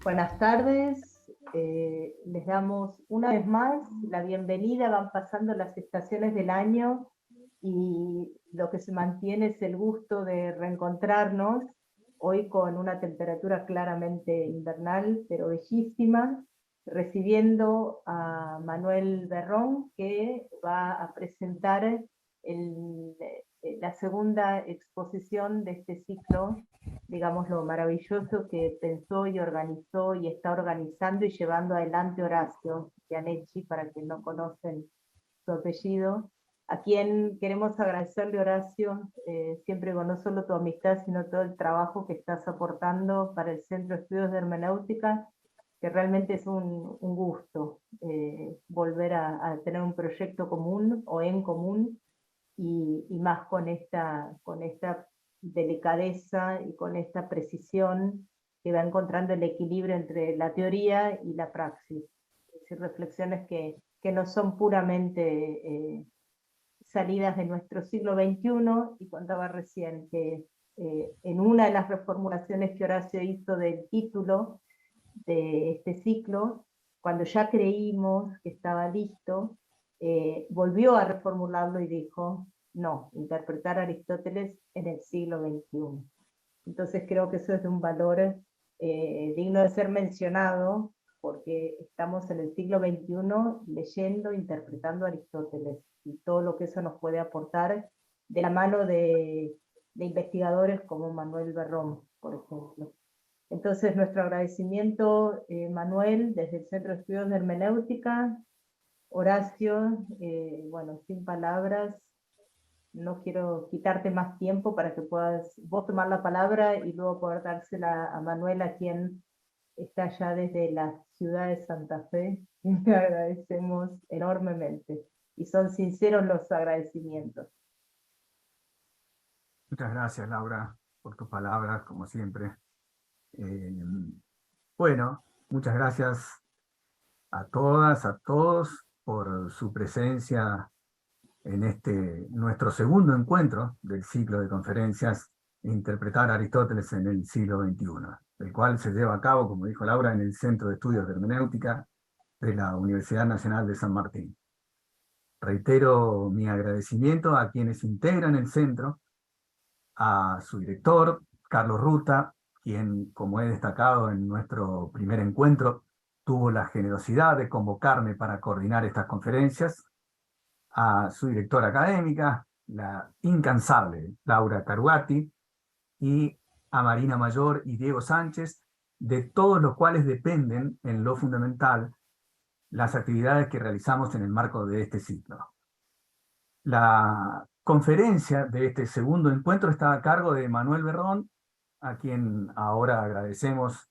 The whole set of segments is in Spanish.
Buenas tardes, les damos una vez más la bienvenida. Van pasando las estaciones del año y lo que se mantiene es el gusto de reencontrarnos, hoy con una temperatura claramente invernal, pero bellísima, recibiendo a Manuel Berrón, que va a presentar la segunda exposición de este ciclo, digamos, lo maravilloso que pensó y organizó y está organizando y llevando adelante Horacio Gianecci, para quien no conocen su apellido, a quien queremos agradecerle, Horacio, siempre con no solo tu amistad, sino todo el trabajo que estás aportando para el Centro de Estudios de Hermenéutica, que realmente es un gusto volver a tener un proyecto común o en común, y más con esta delicadeza y con esta precisión que va encontrando el equilibrio entre la teoría y la praxis. Es decir, reflexiones que no son puramente salidas de nuestro siglo XXI, y contaba recién que en una de las reformulaciones que Horacio hizo del título de este ciclo, cuando ya creímos que estaba listo, volvió a reformularlo y dijo, no, interpretar a Aristóteles en el siglo XXI. Entonces creo que eso es de un valor digno de ser mencionado, porque estamos en el siglo XXI leyendo, interpretando a Aristóteles, y todo lo que eso nos puede aportar de la mano de investigadores como Manuel Berrón, por ejemplo. Entonces, nuestro agradecimiento, Manuel, desde el Centro de Estudios de Hermenéutica. Horacio, bueno, sin palabras, no quiero quitarte más tiempo para que puedas vos tomar la palabra y luego poder dársela a Manuel, a quien está allá desde la ciudad de Santa Fe. Le agradecemos enormemente, y son sinceros los agradecimientos. Muchas gracias, Laura, por tus palabras, como siempre. Eh, bueno, muchas gracias a todas, a todos, por su presencia en este nuestro segundo encuentro del ciclo de conferencias Interpretar a Aristóteles en el siglo XXI, el cual se lleva a cabo, como dijo Laura, en el Centro de Estudios de Hermenéutica de la Universidad Nacional de San Martín. Reitero mi agradecimiento a quienes integran el centro, a su director, Carlos Ruta, quien, como he destacado en nuestro primer encuentro, tuvo la generosidad de convocarme para coordinar estas conferencias, a su directora académica, la incansable Laura Carugati, y a Marina Mayor y Diego Sánchez, de todos los cuales dependen, en lo fundamental, las actividades que realizamos en el marco de este ciclo. La conferencia de este segundo encuentro está a cargo de Manuel Berrón, a quien ahora agradecemos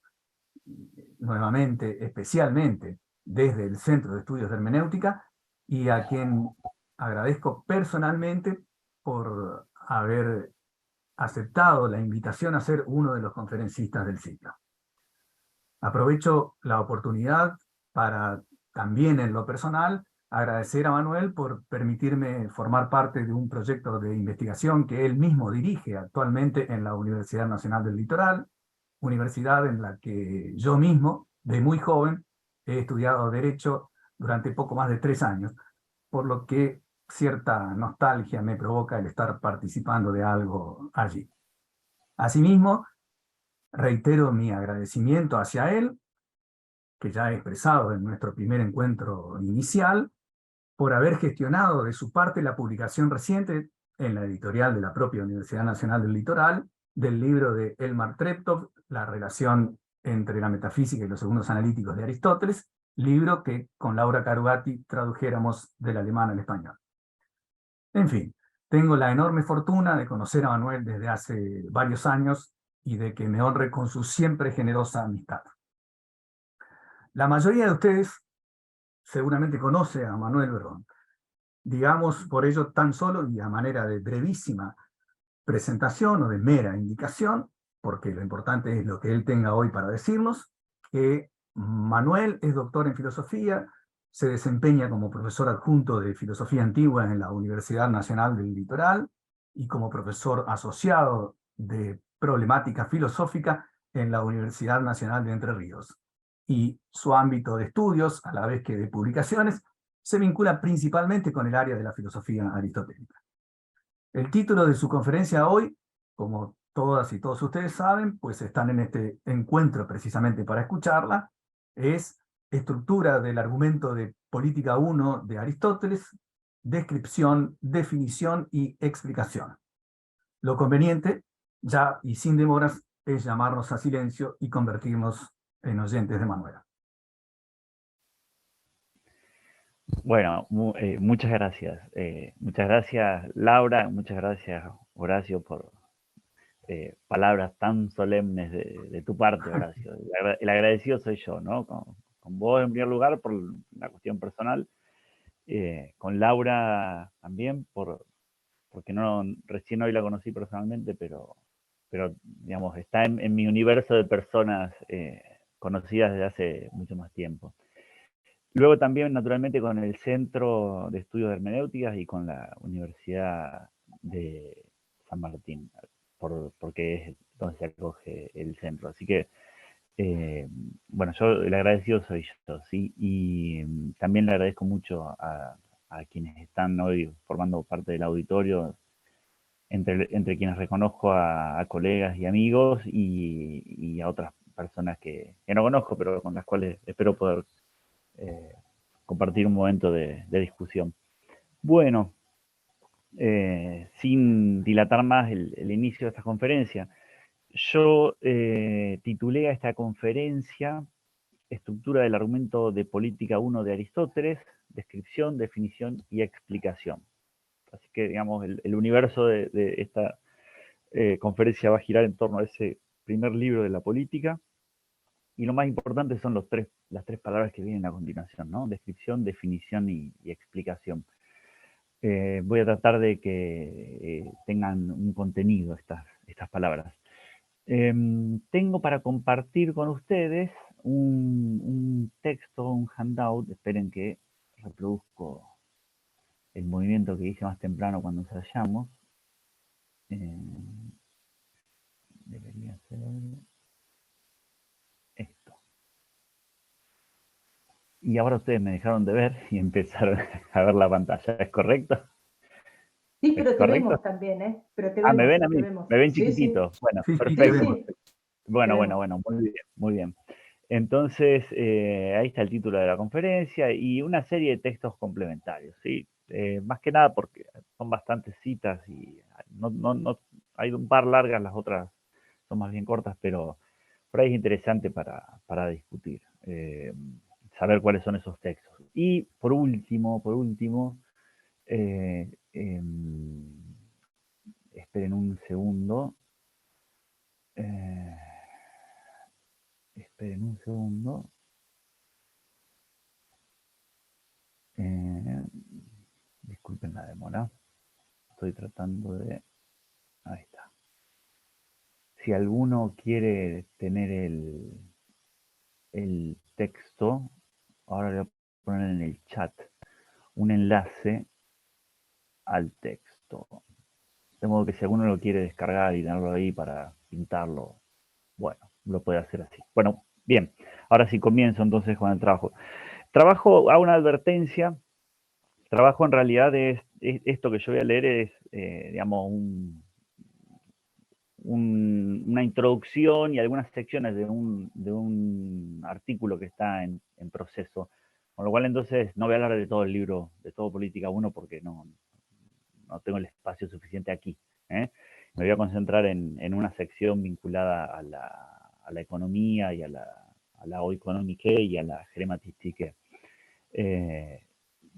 nuevamente, especialmente desde el Centro de Estudios de Hermenéutica, y a quien agradezco personalmente por haber aceptado la invitación a ser uno de los conferencistas del ciclo. Aprovecho la oportunidad para, también en lo personal, agradecer a Manuel por permitirme formar parte de un proyecto de investigación que él mismo dirige actualmente en la Universidad Nacional del Litoral, universidad en la que yo mismo, de muy joven, he estudiado Derecho durante poco más de 3 años, por lo que cierta nostalgia me provoca el estar participando de algo allí. Asimismo, reitero mi agradecimiento hacia él, que ya he expresado en nuestro primer encuentro inicial, por haber gestionado de su parte la publicación reciente en la editorial de la propia Universidad Nacional del Litoral del libro de Elmar Treptow, La relación entre la metafísica y los segundos analíticos de Aristóteles, libro que con Laura Carugati tradujéramos del alemán al español. En fin, tengo la enorme fortuna de conocer a Manuel desde hace varios años y de que me honre con su siempre generosa amistad. La mayoría de ustedes seguramente conoce a Manuel Berrón. Digamos por ello tan solo, y a manera de brevísima presentación o de mera indicación, porque lo importante es lo que él tenga hoy para decirnos, que Manuel es doctor en filosofía, se desempeña como profesor adjunto de Filosofía Antigua en la Universidad Nacional del Litoral y como profesor asociado de Problemática Filosófica en la Universidad Nacional de Entre Ríos. Y su ámbito de estudios, a la vez que de publicaciones, se vincula principalmente con el área de la filosofía aristotélica. El título de su conferencia hoy, como todas y todos ustedes saben, pues están en este encuentro precisamente para escucharla, es Estructura del argumento de Política 1 de Aristóteles, descripción, definición y explicación. Lo conveniente, ya y sin demoras, es llamarnos a silencio y convertirnos en oyentes de Manuela. Bueno, muchas gracias. Muchas gracias, Laura. Muchas gracias, Horacio, por palabras tan solemnes de tu parte, Horacio. El agradecido soy yo, ¿no? Con vos en primer lugar por la cuestión personal, con Laura también porque no, recién hoy la conocí personalmente, pero digamos, está en mi universo de personas conocidas desde hace mucho más tiempo. Luego también, naturalmente, con el Centro de Estudios de Hermenéuticas y con la Universidad de San Martín, porque es donde se acoge el centro. Así que, bueno, yo el agradecido soy yo, ¿sí? Y también le agradezco mucho a quienes están hoy formando parte del auditorio, entre quienes reconozco a colegas y amigos y a otras personas que no conozco, pero con las cuales espero poder compartir un momento de discusión. Bueno, sin dilatar más el inicio de esta conferencia, yo titulé a esta conferencia Estructura del argumento de Política 1 de Aristóteles, descripción, definición y explicación. Así que, digamos, el universo de esta conferencia va a girar en torno a ese primer libro de la política. Y lo más importante son las tres palabras que vienen a continuación, ¿no? Descripción, definición y explicación. Voy a tratar de que tengan un contenido estas palabras. Tengo para compartir con ustedes un texto, un handout. Esperen que reproduzco el movimiento que hice más temprano cuando ensayamos. Debería ser esto. Y ahora ustedes me dejaron de ver y empezaron a ver la pantalla. ¿Es correcto? Sí, pero ¿Es te correcto? vemos también, ¿eh? Pero te Ah, ¿me vemos, ven a te mí? vemos. ¿Me ven Sí, sí. chiquitito? Bueno, Sí, sí, te Sí, perfecto. vemos. sí, Bueno, te bueno, vemos. bueno, muy bien, muy bien. Entonces, ahí está el título de la conferencia y una serie de textos complementarios, ¿sí? Más que nada porque son bastantes citas y no hay un par largas, las otras son más bien cortas, pero por ahí es interesante para discutir, saber cuáles son esos textos. Y por último, esperen un segundo. Esperen un segundo. Disculpen la demora. Estoy tratando de... Ahí está. Si alguno quiere tener el texto, ahora le voy a poner en el chat un enlace al texto. De modo que si alguno lo quiere descargar y tenerlo ahí para pintarlo, bueno, lo puede hacer así. Bueno, bien. Ahora sí comienzo entonces con el trabajo. Hago una advertencia. Trabajo en realidad es esto que yo voy a leer es, digamos, una introducción y algunas secciones de un artículo que está en proceso. Con lo cual entonces no voy a hablar de todo el libro, de todo Política 1, porque no tengo el espacio suficiente aquí. Me voy a concentrar en una sección vinculada a la economía y a la oikonomike y a la grematistike.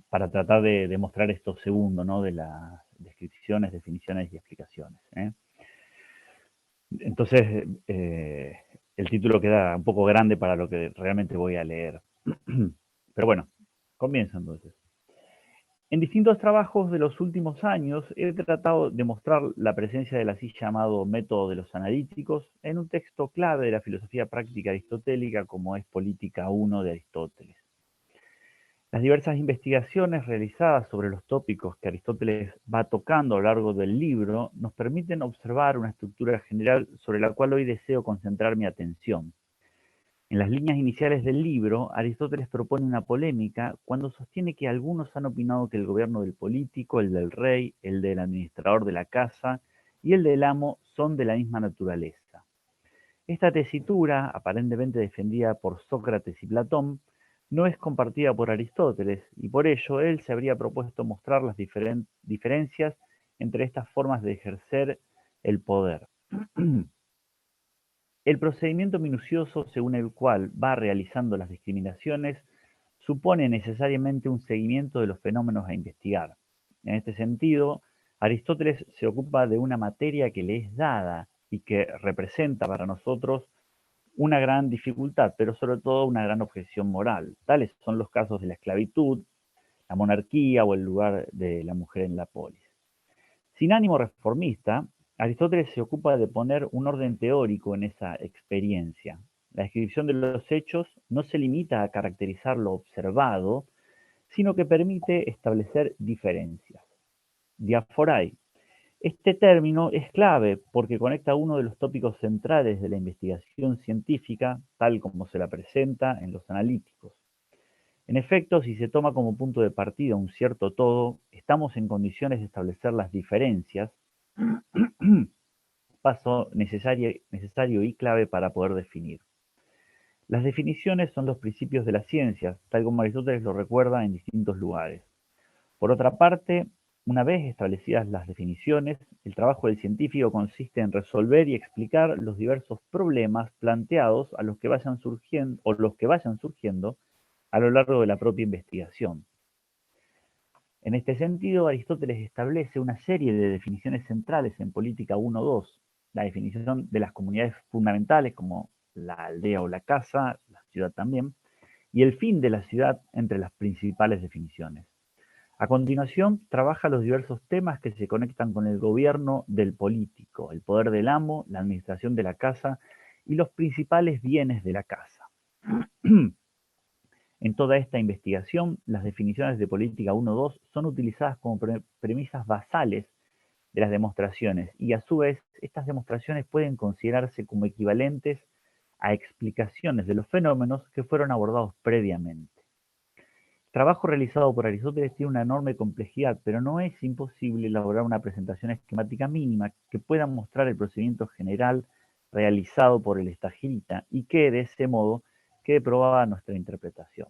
Para tratar de demostrar esto segundo, ¿no? De las descripciones, definiciones y explicaciones. Entonces, el título queda un poco grande para lo que realmente voy a leer. Pero bueno, comienzo entonces. En distintos trabajos de los últimos años he tratado de mostrar la presencia del así llamado método de los analíticos en un texto clave de la filosofía práctica aristotélica como es Política 1 de Aristóteles. Las diversas investigaciones realizadas sobre los tópicos que Aristóteles va tocando a lo largo del libro nos permiten observar una estructura general sobre la cual hoy deseo concentrar mi atención. En las líneas iniciales del libro, Aristóteles propone una polémica cuando sostiene que algunos han opinado que el gobierno del político, el del rey, el del administrador de la casa y el del amo son de la misma naturaleza. Esta tesitura, aparentemente defendida por Sócrates y Platón, no es compartida por Aristóteles y por ello él se habría propuesto mostrar las diferencias entre estas formas de ejercer el poder. El procedimiento minucioso según el cual va realizando las discriminaciones supone necesariamente un seguimiento de los fenómenos a investigar. En este sentido, Aristóteles se ocupa de una materia que le es dada y que representa para nosotros una gran dificultad, pero sobre todo una gran objeción moral. Tales son los casos de la esclavitud, la monarquía o el lugar de la mujer en la polis. Sin ánimo reformista, Aristóteles se ocupa de poner un orden teórico en esa experiencia. La descripción de los hechos no se limita a caracterizar lo observado, sino que permite establecer diferencias. Diaforai. Este término es clave porque conecta uno de los tópicos centrales de la investigación científica, tal como se la presenta en los analíticos. En efecto, si se toma como punto de partida un cierto todo, estamos en condiciones de establecer las diferencias, paso necesario y clave para poder definir. Las definiciones son los principios de las ciencias, tal como Aristóteles lo recuerda en distintos lugares. Por otra parte, una vez establecidas las definiciones, el trabajo del científico consiste en resolver y explicar los diversos problemas planteados a los que vayan surgiendo a lo largo de la propia investigación. En este sentido, Aristóteles establece una serie de definiciones centrales en Política 1.2, la definición de las comunidades fundamentales como la aldea o la casa, la ciudad también, y el fin de la ciudad entre las principales definiciones. A continuación, trabaja los diversos temas que se conectan con el gobierno del político, el poder del amo, la administración de la casa y los principales bienes de la casa. En toda esta investigación, las definiciones de política 1.2 son utilizadas como premisas basales de las demostraciones y a su vez estas demostraciones pueden considerarse como equivalentes a explicaciones de los fenómenos que fueron abordados previamente. El trabajo realizado por Aristóteles tiene una enorme complejidad, pero no es imposible elaborar una presentación esquemática mínima que pueda mostrar el procedimiento general realizado por el estagirita y que, de ese modo, quede probada nuestra interpretación.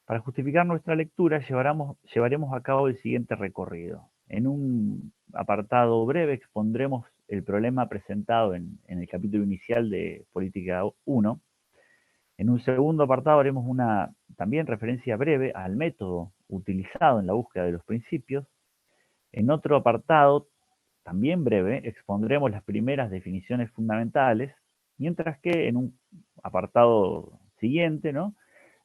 Para justificar nuestra lectura, llevaremos a cabo el siguiente recorrido. En un apartado breve expondremos el problema presentado en el capítulo inicial de Política 1. En un segundo apartado haremos una también referencia breve al método utilizado en la búsqueda de los principios. En otro apartado, también breve, expondremos las primeras definiciones fundamentales, mientras que en un apartado siguiente,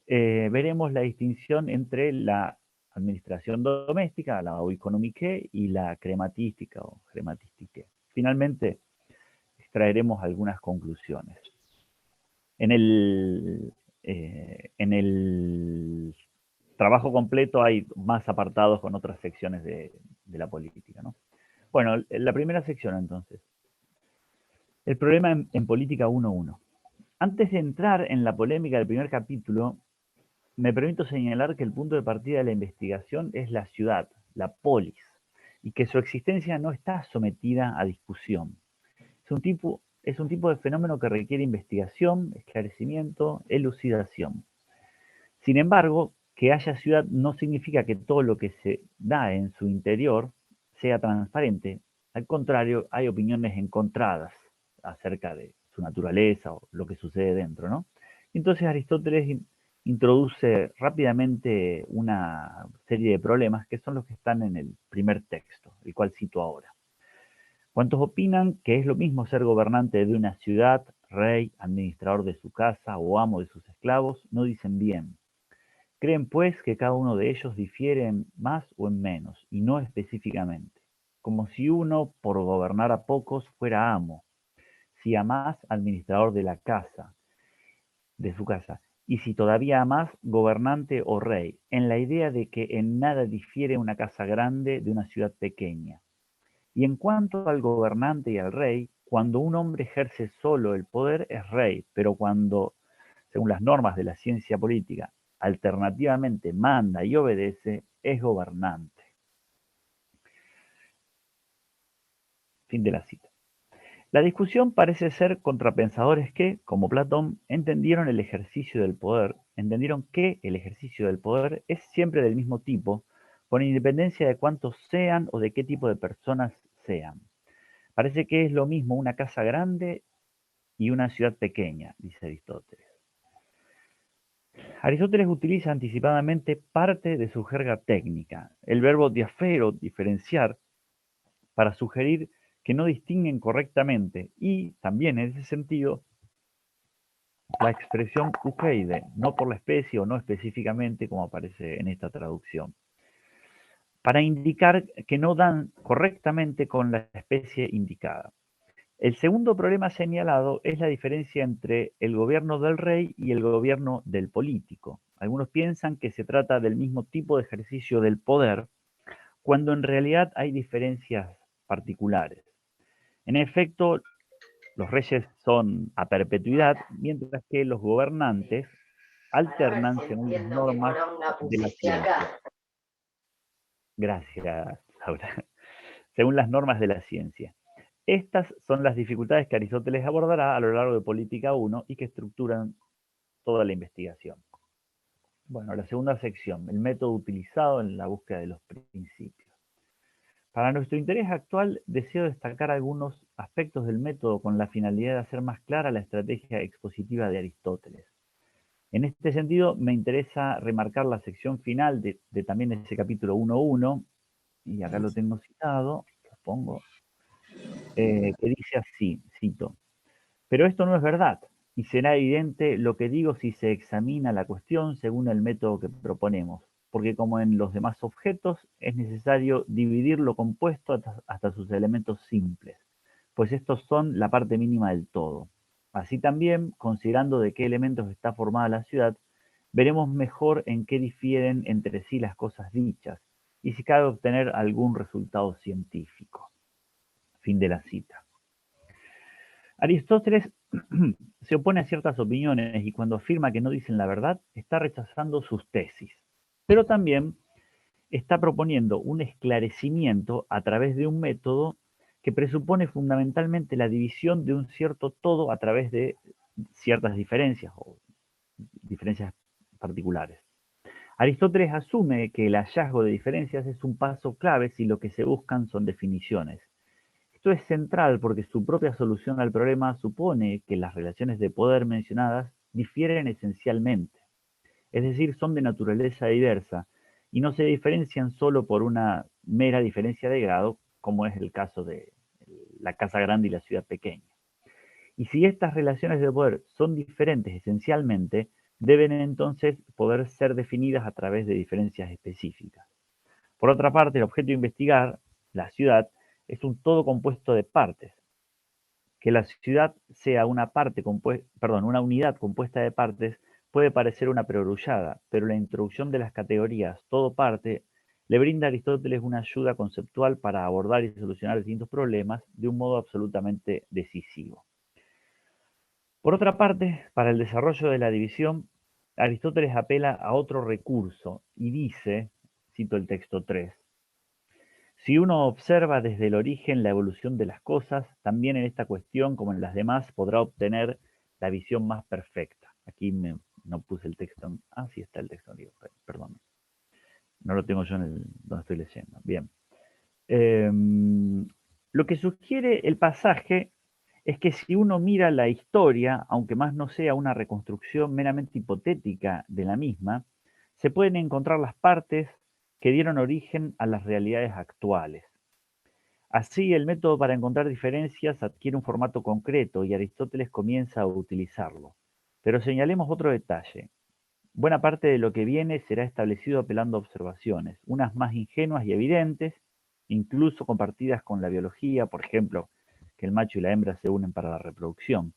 veremos la distinción entre la administración doméstica, la oikonomike, y la crematística o crematistique. Finalmente, extraeremos algunas conclusiones. En el trabajo completo hay más apartados con otras secciones de la política, ¿no? Bueno, la primera sección entonces. El problema en Política 1.1. Antes de entrar en la polémica del primer capítulo, me permito señalar que el punto de partida de la investigación es la ciudad, la polis, y que su existencia no está sometida a discusión. Es un tipo de fenómeno que requiere investigación, esclarecimiento, elucidación. Sin embargo, que haya ciudad no significa que todo lo que se da en su interior sea transparente. Al contrario, hay opiniones encontradas acerca de su naturaleza o lo que sucede dentro, ¿no? Entonces Aristóteles introduce rápidamente una serie de problemas que son los que están en el primer texto, el cual cito ahora. ¿Cuántos opinan que es lo mismo ser gobernante de una ciudad, rey, administrador de su casa o amo de sus esclavos? No dicen bien. Creen pues que cada uno de ellos difiere en más o en menos, y no específicamente, como si uno, por gobernar a pocos, fuera amo, si a más administrador de la casa, de su casa, y si todavía más, gobernante o rey, en la idea de que en nada difiere una casa grande de una ciudad pequeña. Y en cuanto al gobernante y al rey, cuando un hombre ejerce solo el poder es rey, pero cuando, según las normas de la ciencia política, alternativamente manda y obedece, es gobernante. Fin de la cita. La discusión parece ser contra pensadores que, como Platón, entendieron que el ejercicio del poder es siempre del mismo tipo, con independencia de cuántos sean o de qué tipo de personas sean. Parece que es lo mismo una casa grande y una ciudad pequeña, dice Aristóteles. Aristóteles utiliza anticipadamente parte de su jerga técnica, el verbo diafero, diferenciar, para sugerir que no distinguen correctamente y, también en ese sentido, la expresión ukeide, no por la especie o no específicamente como aparece en esta traducción, para indicar que no dan correctamente con la especie indicada. El segundo problema señalado es la diferencia entre el gobierno del rey y el gobierno del político. Algunos piensan que se trata del mismo tipo de ejercicio del poder, cuando en realidad hay diferencias particulares. En efecto, los reyes son a perpetuidad, mientras que los gobernantes alternan según las normas de la ciencia. Gracias, Laura. Según las normas de la ciencia. Estas son las dificultades que Aristóteles abordará a lo largo de Política 1 y que estructuran toda la investigación. Bueno, la segunda sección, el método utilizado en la búsqueda de los principios. Para nuestro interés actual, deseo destacar algunos aspectos del método con la finalidad de hacer más clara la estrategia expositiva de Aristóteles. En este sentido, me interesa remarcar la sección final de también ese capítulo 1.1, y acá lo tengo citado, lo pongo, que dice así, cito: pero esto no es verdad, y será evidente lo que digo si se examina la cuestión según el método que proponemos, porque como en los demás objetos, es necesario dividir lo compuesto hasta sus elementos simples, pues estos son la parte mínima del todo. Así también, considerando de qué elementos está formada la ciudad, veremos mejor en qué difieren entre sí las cosas dichas, y si cabe obtener algún resultado científico. Fin de la cita. Aristóteles se opone a ciertas opiniones y cuando afirma que no dicen la verdad, está rechazando sus tesis. Pero también está proponiendo un esclarecimiento a través de un método que presupone fundamentalmente la división de un cierto todo a través de ciertas diferencias o diferencias particulares. Aristóteles asume que el hallazgo de diferencias es un paso clave si lo que se buscan son definiciones. Esto es central porque su propia solución al problema supone que las relaciones de poder mencionadas difieren esencialmente, es decir, son de naturaleza diversa y no se diferencian solo por una mera diferencia de grado, como es el caso de la casa grande y la ciudad pequeña. Y si estas relaciones de poder son diferentes esencialmente, deben entonces poder ser definidas a través de diferencias específicas. Por otra parte, el objeto de investigar, la ciudad, es un todo compuesto de partes. Que la ciudad sea una unidad compuesta de partes puede parecer una perogrullada, pero la introducción de las categorías todo-parte le brinda a Aristóteles una ayuda conceptual para abordar y solucionar distintos problemas de un modo absolutamente decisivo. Por otra parte, para el desarrollo de la división, Aristóteles apela a otro recurso y dice, cito el texto 3, si uno observa desde el origen la evolución de las cosas, también en esta cuestión, como en las demás, podrá obtener la visión más perfecta. Aquí no puse el texto. Sí está el texto, perdón. No lo tengo yo donde estoy leyendo. Bien. Lo que sugiere el pasaje es que si uno mira la historia, aunque más no sea una reconstrucción meramente hipotética de la misma, se pueden encontrar las partes que dieron origen a las realidades actuales. Así, el método para encontrar diferencias adquiere un formato concreto y Aristóteles comienza a utilizarlo. Pero señalemos otro detalle. Buena parte de lo que viene será establecido apelando a observaciones, unas más ingenuas y evidentes, incluso compartidas con la biología, por ejemplo, que el macho y la hembra se unen para la reproducción,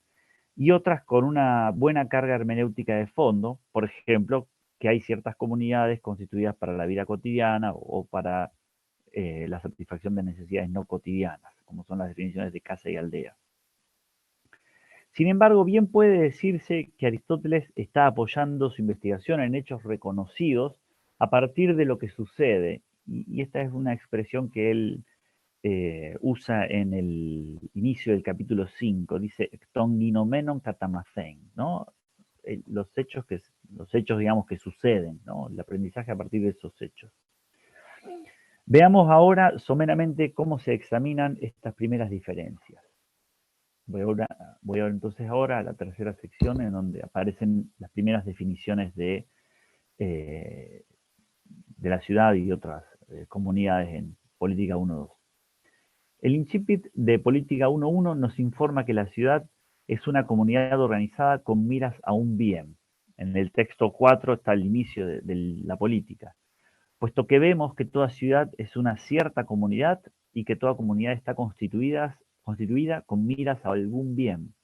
y otras con una buena carga hermenéutica de fondo, por ejemplo, que hay ciertas comunidades constituidas para la vida cotidiana o para la satisfacción de necesidades no cotidianas, como son las definiciones de casa y aldea. Sin embargo, bien puede decirse que Aristóteles está apoyando su investigación en hechos reconocidos a partir de lo que sucede, y esta es una expresión que él usa en el inicio del capítulo 5, dice «Ton ginomenon katamathein», ¿no? Los hechos, digamos, que suceden, ¿no? El aprendizaje a partir de esos hechos. Veamos ahora someramente cómo se examinan estas primeras diferencias. Voy entonces ahora a la tercera sección en donde aparecen las primeras definiciones de la ciudad y de otras comunidades en Política 1.2. El incipit de Política 1.1 nos informa que la ciudad es una comunidad organizada con miras a un bien. En el texto 4 está el inicio de la política, puesto que vemos que toda ciudad es una cierta comunidad y que toda comunidad está constituida con miras a algún bien,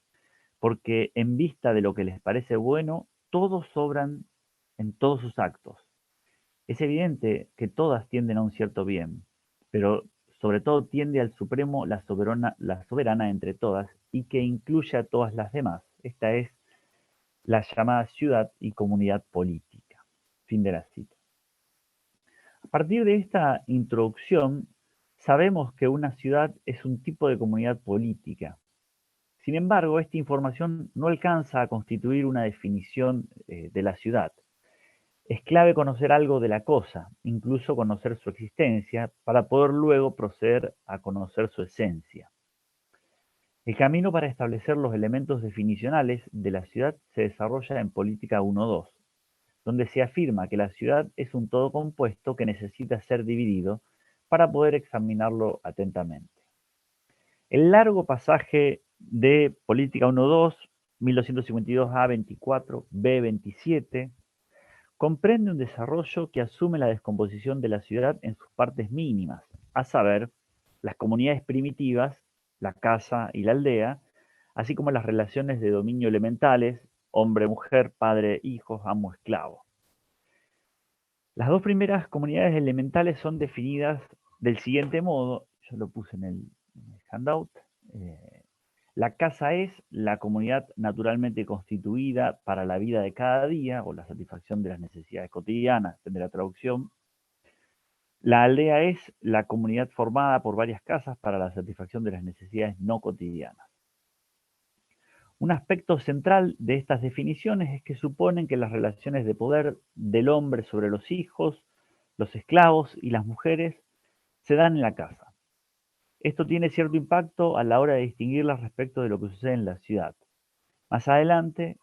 porque en vista de lo que les parece bueno, todos obran en todos sus actos. Es evidente que todas tienden a un cierto bien, pero sobre todo tiende al supremo la soberana entre todas y que incluye a todas las demás. Esta es la llamada ciudad y comunidad política. Fin de la cita. A partir de esta introducción, sabemos que una ciudad es un tipo de comunidad política. Sin embargo, esta información no alcanza a constituir una definición de la ciudad. Es clave conocer algo de la cosa, incluso conocer su existencia, para poder luego proceder a conocer su esencia. El camino para establecer los elementos definicionales de la ciudad se desarrolla en Política 1.2, donde se afirma que la ciudad es un todo compuesto que necesita ser dividido para poder examinarlo atentamente. El largo pasaje de Política 1.2, 1252A 24, B 27, comprende un desarrollo que asume la descomposición de la ciudad en sus partes mínimas, a saber, las comunidades primitivas, la casa y la aldea, así como las relaciones de dominio elementales, hombre-mujer, padre-hijos, amo-esclavo. Las dos primeras comunidades elementales son definidas del siguiente modo, yo lo puse en el handout. La casa es la comunidad naturalmente constituida para la vida de cada día o la satisfacción de las necesidades cotidianas, depende de la traducción. La aldea es la comunidad formada por varias casas para la satisfacción de las necesidades no cotidianas. Un aspecto central de estas definiciones es que suponen que las relaciones de poder del hombre sobre los hijos, los esclavos y las mujeres se dan en la casa. Esto tiene cierto impacto a la hora de distinguirlas respecto de lo que sucede en la ciudad. Más adelante,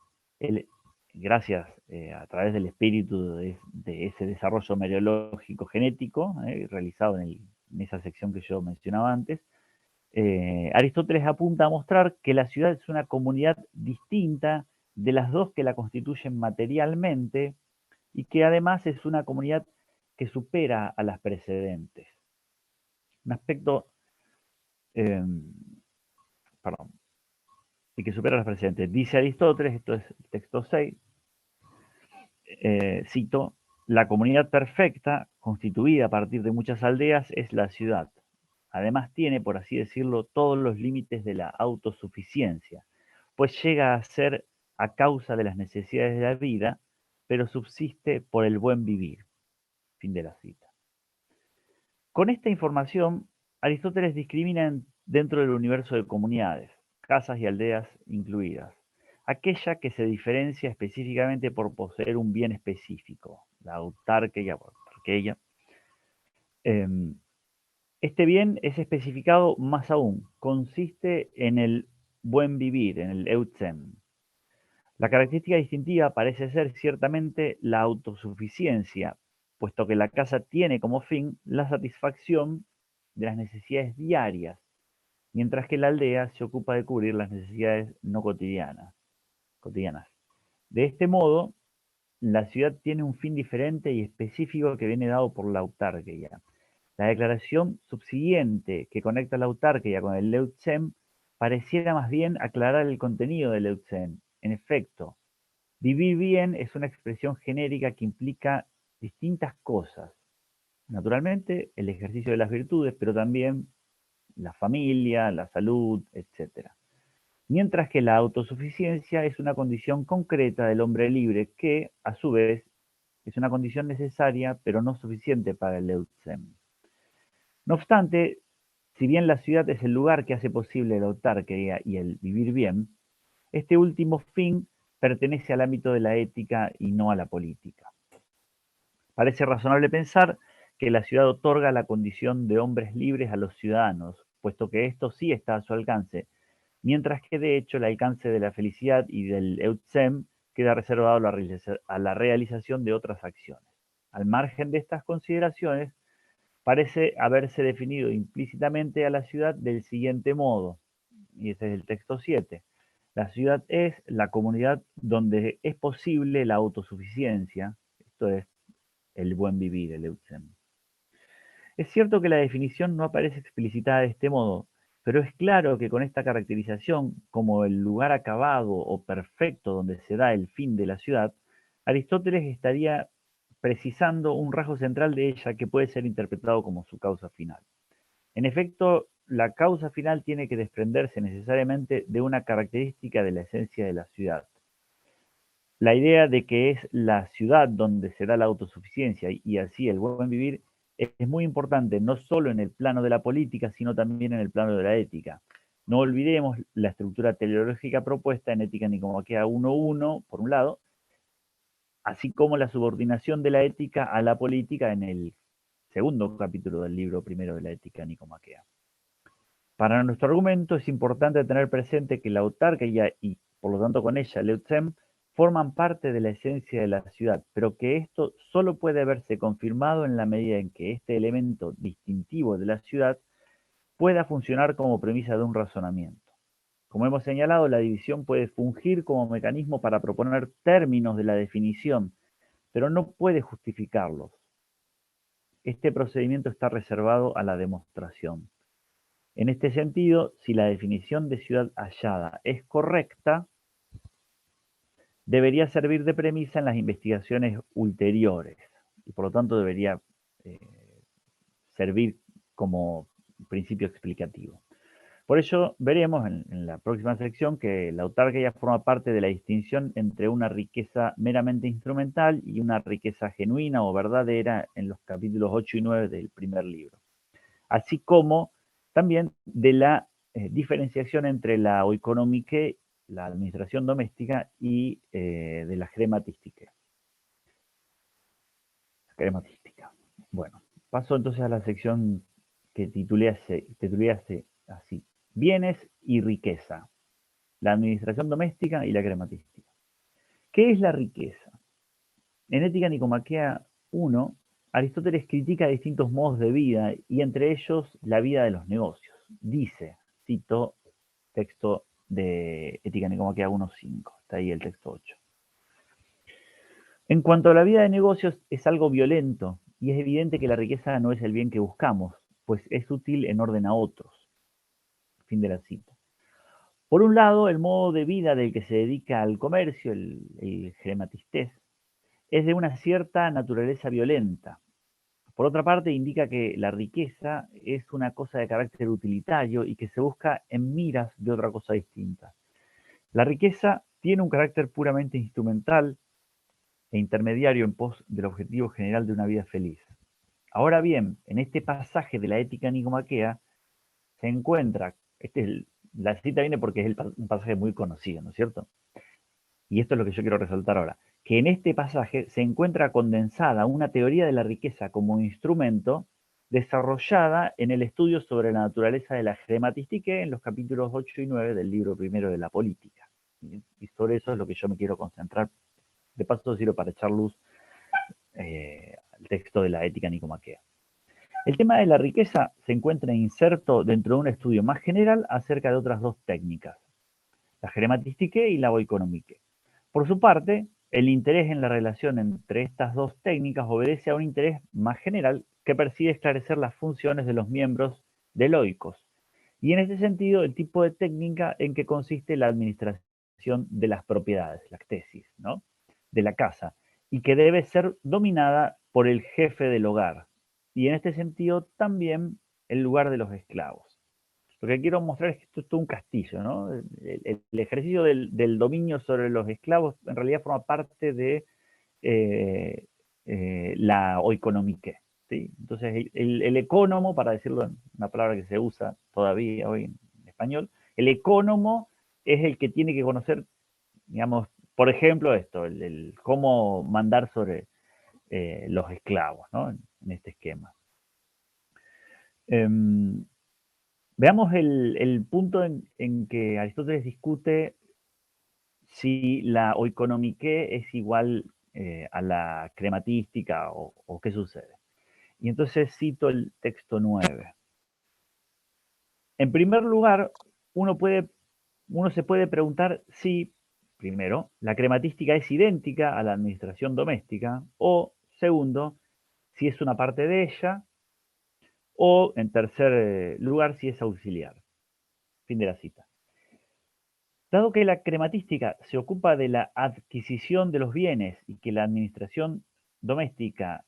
gracias a través del espíritu de ese desarrollo mereológico genético realizado en esa sección que yo mencionaba antes, Aristóteles apunta a mostrar que la ciudad es una comunidad distinta de las dos que la constituyen materialmente y que además es una comunidad que supera a las precedentes. Un aspecto, y que supera a las precedentes. Dice Aristóteles, esto es el texto 6, cito, la comunidad perfecta, constituida a partir de muchas aldeas, es la ciudad. Además tiene, por así decirlo, todos los límites de la autosuficiencia, pues llega a ser a causa de las necesidades de la vida, pero subsiste por el buen vivir. Fin de la cita. Con esta información, Aristóteles discrimina dentro del universo de comunidades, casas y aldeas incluidas, aquella que se diferencia específicamente por poseer un bien específico, la autarquía. Este bien es especificado más aún, consiste en el buen vivir, en el eutzen. La característica distintiva parece ser ciertamente la autosuficiencia, puesto que la casa tiene como fin la satisfacción de las necesidades diarias, mientras que la aldea se ocupa de cubrir las necesidades no cotidianas. De este modo, la ciudad tiene un fin diferente y específico que viene dado por la autarquía. La declaración subsiguiente que conecta la autarquía con el leutzem pareciera más bien aclarar el contenido del Leutzen. En efecto, vivir bien es una expresión genérica que implica distintas cosas. Naturalmente, el ejercicio de las virtudes, pero también la familia, la salud, etc. Mientras que la autosuficiencia es una condición concreta del hombre libre que, a su vez, es una condición necesaria, pero no suficiente para el Leutzen. No obstante, si bien la ciudad es el lugar que hace posible la autarquía y el vivir bien, este último fin pertenece al ámbito de la ética y no a la política. Parece razonable pensar que la ciudad otorga la condición de hombres libres a los ciudadanos, puesto que esto sí está a su alcance, mientras que de hecho el alcance de la felicidad y del Leutzen queda reservado a la realización de otras acciones. Al margen de estas consideraciones, parece haberse definido implícitamente a la ciudad del siguiente modo, y ese es el texto 7. La ciudad es la comunidad donde es posible la autosuficiencia, esto es el buen vivir, el Leutzen. Es cierto que la definición no aparece explicitada de este modo, pero es claro que con esta caracterización como el lugar acabado o perfecto donde se da el fin de la ciudad, Aristóteles estaría precisando un rasgo central de ella que puede ser interpretado como su causa final. En efecto, la causa final tiene que desprenderse necesariamente de una característica de la esencia de la ciudad. La idea de que es la ciudad donde se da la autosuficiencia y así el buen vivir es muy importante, no solo en el plano de la política, sino también en el plano de la ética. No olvidemos la estructura teleológica propuesta en Ética Nicomaquea 1.1, por un lado, así como la subordinación de la ética a la política en el segundo capítulo del libro primero de la Ética Nicomaquea. Para nuestro argumento es importante tener presente que la autarquía y, por lo tanto, con ella, Leutzen, forman parte de la esencia de la ciudad, pero que esto solo puede verse confirmado en la medida en que este elemento distintivo de la ciudad pueda funcionar como premisa de un razonamiento. Como hemos señalado, la división puede fungir como mecanismo para proponer términos de la definición, pero no puede justificarlos. Este procedimiento está reservado a la demostración. En este sentido, si la definición de ciudad hallada es correcta, debería servir de premisa en las investigaciones ulteriores y por lo tanto debería servir como principio explicativo. Por ello, veremos en la próxima sección que la autarquía forma parte de la distinción entre una riqueza meramente instrumental y una riqueza genuina o verdadera en los capítulos 8 y 9 del primer libro, así como también de la diferenciación entre la oikonomike, la administración doméstica, y de la crematística. Bueno, paso entonces a la sección que titulé así: Bienes y riqueza, la administración doméstica y la crematística. ¿Qué es la riqueza? En Ética Nicomaquea 1, Aristóteles critica distintos modos de vida y entre ellos la vida de los negocios. Dice, cito texto de Ética Nicomaquea 1.5, está ahí el texto 8. En cuanto a la vida de negocios, es algo violento y es evidente que la riqueza no es el bien que buscamos, pues es útil en orden a otros. Fin de la cita. Por un lado, el modo de vida del que se dedica al comercio, el crematistés, es de una cierta naturaleza violenta. Por otra parte, indica que la riqueza es una cosa de carácter utilitario y que se busca en miras de otra cosa distinta. La riqueza tiene un carácter puramente instrumental e intermediario en pos del objetivo general de una vida feliz. Ahora bien, en este pasaje de la Ética Nicomaquea se encuentra, la cita viene porque es un pasaje muy conocido, ¿no es cierto? Y esto es lo que yo quiero resaltar ahora, que en este pasaje se encuentra condensada una teoría de la riqueza como instrumento desarrollada en el estudio sobre la naturaleza de la crematistique en los capítulos 8 y 9 del libro primero de la política. Y sobre eso es lo que yo me quiero concentrar. De paso sirve para echar luz al texto de la Ética Nicomaquea. El tema de la riqueza se encuentra inserto dentro de un estudio más general acerca de otras dos técnicas, la crematistique y la oikonomike. Por su parte, el interés en la relación entre estas dos técnicas obedece a un interés más general que persigue esclarecer las funciones de los miembros del oikos Y en ese sentido, el tipo de técnica en que consiste la administración de las propiedades, la ctesis, ¿no? De la casa, y que debe ser dominada por el jefe del hogar. Y en este sentido también el lugar de los esclavos. Lo que quiero mostrar es que esto es todo un castillo, ¿no? El ejercicio del dominio sobre los esclavos en realidad forma parte de la oikonomike, ¿sí? Entonces, el ecónomo, para decirlo en una palabra que se usa todavía hoy en español, el ecónomo es el que tiene que conocer, digamos, por ejemplo, esto, el cómo mandar sobre los esclavos, ¿no? En este esquema. Veamos el punto en que Aristóteles discute si la oikonomike es igual a la crematística o qué sucede. Y entonces cito el texto 9. En primer lugar, uno se puede preguntar si, primero, la crematística es idéntica a la administración doméstica, o, segundo, si es una parte de ella, o, en tercer lugar, si es auxiliar. Fin de la cita. Dado que la crematística se ocupa de la adquisición de los bienes y que la administración doméstica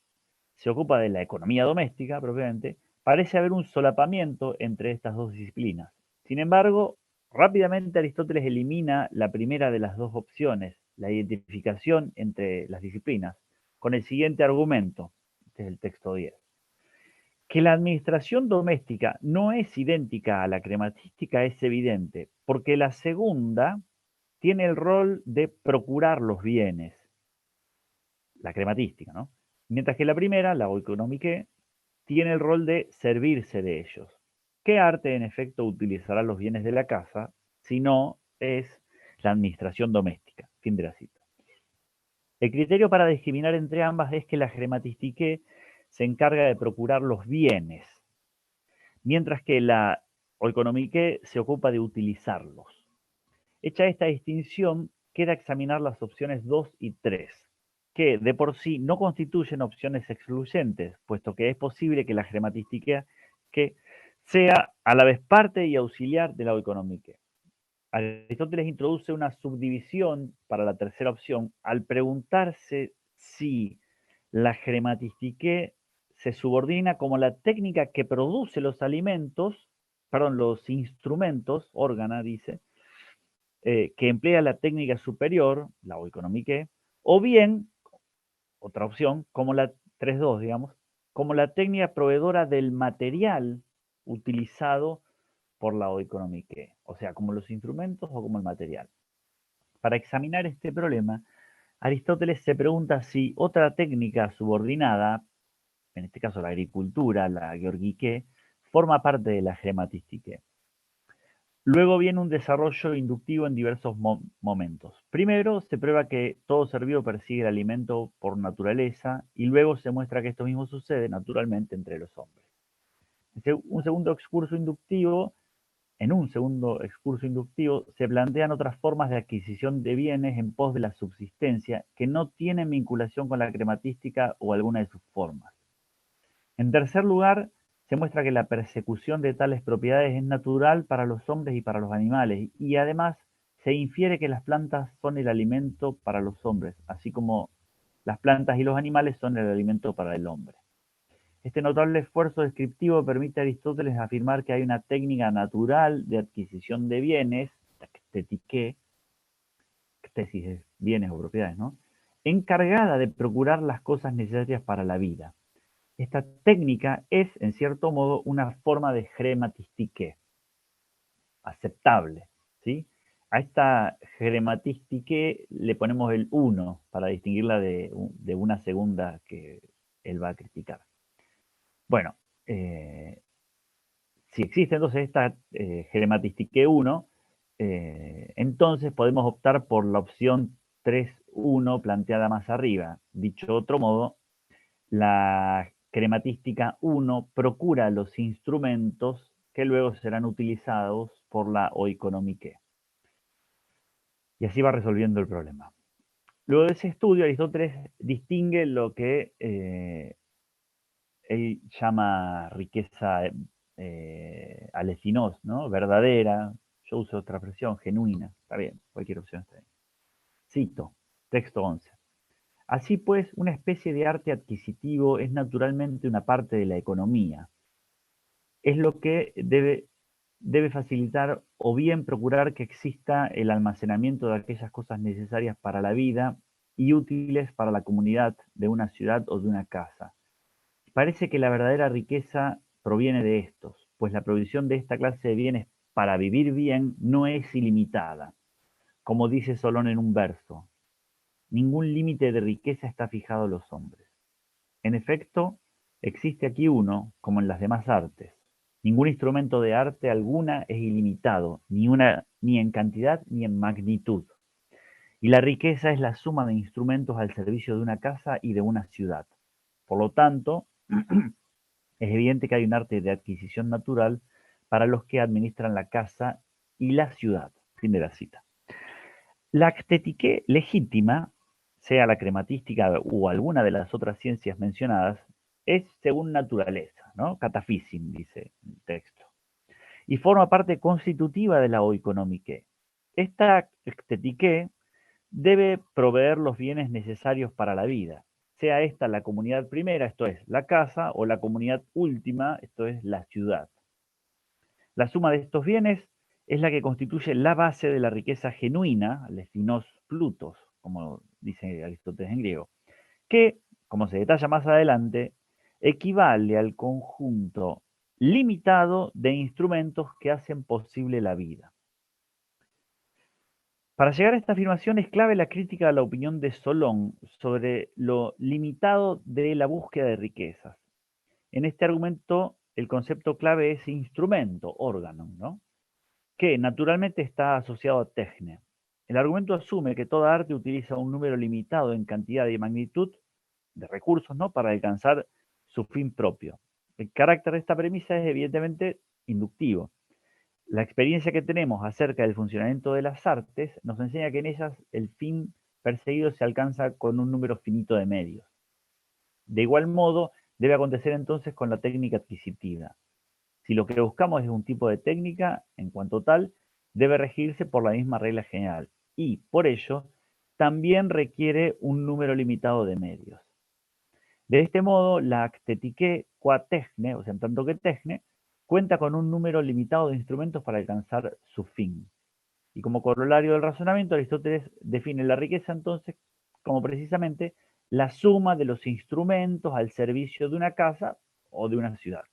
se ocupa de la economía doméstica propiamente, parece haber un solapamiento entre estas dos disciplinas. Sin embargo, rápidamente Aristóteles elimina la primera de las dos opciones, la identificación entre las disciplinas, con el siguiente argumento, este es el texto 10. Que la administración doméstica no es idéntica a la crematística es evidente, porque la segunda tiene el rol de procurar los bienes, la crematística, ¿no? Mientras que la primera, la oikonomike, tiene el rol de servirse de ellos. ¿Qué arte, en efecto, utilizará los bienes de la casa si no es la administración doméstica? Fin de la cita. El criterio para discriminar entre ambas es que la crematística se encarga de procurar los bienes, mientras que la oikonomike se ocupa de utilizarlos. Hecha esta distinción, queda examinar las opciones 2 y 3, que de por sí no constituyen opciones excluyentes, puesto que es posible que la crematística que sea a la vez parte y auxiliar de la oikonomike. Aristóteles introduce una subdivisión para la tercera opción al preguntarse si la crematística se subordina como la técnica que produce los alimentos, perdón, los instrumentos, órgana, dice, que emplea la técnica superior, la oikonomike, o bien, otra opción, como la 3.2, digamos, como la técnica proveedora del material utilizado por la oikonomike, o sea, como los instrumentos o como el material. Para examinar este problema, Aristóteles se pregunta si otra técnica subordinada, en este caso la agricultura, la georgike, forma parte de la crematística. Luego viene un desarrollo inductivo en diversos momentos. Primero, se prueba que todo ser vivo persigue el alimento por naturaleza y luego se muestra que esto mismo sucede naturalmente entre los hombres. En un segundo excurso inductivo se plantean otras formas de adquisición de bienes en pos de la subsistencia que no tienen vinculación con la crematística o alguna de sus formas. En tercer lugar, se muestra que la persecución de tales propiedades es natural para los hombres y para los animales, y además se infiere que las plantas son el alimento para los hombres, así como las plantas y los animales son el alimento para el hombre. Este notable esfuerzo descriptivo permite a Aristóteles afirmar que hay una técnica natural de adquisición de bienes, la ctetike, ctesis es bienes o propiedades, ¿no?, encargada de procurar las cosas necesarias para la vida. Esta técnica es, en cierto modo, una forma de crematística aceptable, ¿sí? A esta crematística le ponemos el 1 para distinguirla de una segunda que él va a criticar. Bueno, si existe entonces esta crematística 1, entonces podemos optar por la opción 3.1 planteada más arriba. Dicho de otro modo, la crematística 1 procura los instrumentos que luego serán utilizados por la oikonomike. Y así va resolviendo el problema. Luego de ese estudio, Aristóteles distingue lo que él llama riqueza Alecinos, ¿no? Verdadera, yo uso otra expresión, genuina, está bien, cualquier opción está bien. Cito, texto 11. Así pues, una especie de arte adquisitivo es naturalmente una parte de la economía. Es lo que debe facilitar o bien procurar que exista el almacenamiento de aquellas cosas necesarias para la vida y útiles para la comunidad de una ciudad o de una casa. Parece que la verdadera riqueza proviene de estos, pues la provisión de esta clase de bienes para vivir bien no es ilimitada. Como dice Solón en un verso, ningún límite de riqueza está fijado a los hombres. En efecto, existe aquí uno, como en las demás artes. Ningún instrumento de arte alguna es ilimitado, ni en cantidad ni en magnitud. Y la riqueza es la suma de instrumentos al servicio de una casa y de una ciudad. Por lo tanto, es evidente que hay un arte de adquisición natural para los que administran la casa y la ciudad. Fin de la cita. La actétique legítima, sea la crematística o alguna de las otras ciencias mencionadas, es según naturaleza, ¿no? Cataphysin, dice el texto, y forma parte constitutiva de la oikonomike. Esta actétique debe proveer los bienes necesarios para la vida, sea esta la comunidad primera, esto es, la casa, o la comunidad última, esto es, la ciudad. La suma de estos bienes es la que constituye la base de la riqueza genuina, lestinos plutos, como dice Aristóteles en griego, que, como se detalla más adelante, equivale al conjunto limitado de instrumentos que hacen posible la vida. Para llegar a esta afirmación es clave la crítica a la opinión de Solón sobre lo limitado de la búsqueda de riquezas. En este argumento, el concepto clave es instrumento, órgano, ¿no? Que naturalmente está asociado a techne. El argumento asume que toda arte utiliza un número limitado en cantidad y magnitud de recursos, ¿no?, para alcanzar su fin propio. El carácter de esta premisa es evidentemente inductivo. La experiencia que tenemos acerca del funcionamiento de las artes nos enseña que en ellas el fin perseguido se alcanza con un número finito de medios. De igual modo, debe acontecer entonces con la técnica adquisitiva. Si lo que buscamos es un tipo de técnica, en cuanto tal, debe regirse por la misma regla general y, por ello, también requiere un número limitado de medios. De este modo, la actétique qua techne, o sea, en tanto que techne, cuenta con un número limitado de instrumentos para alcanzar su fin. Y como corolario del razonamiento, Aristóteles define la riqueza entonces como precisamente la suma de los instrumentos al servicio de una casa o de una ciudad.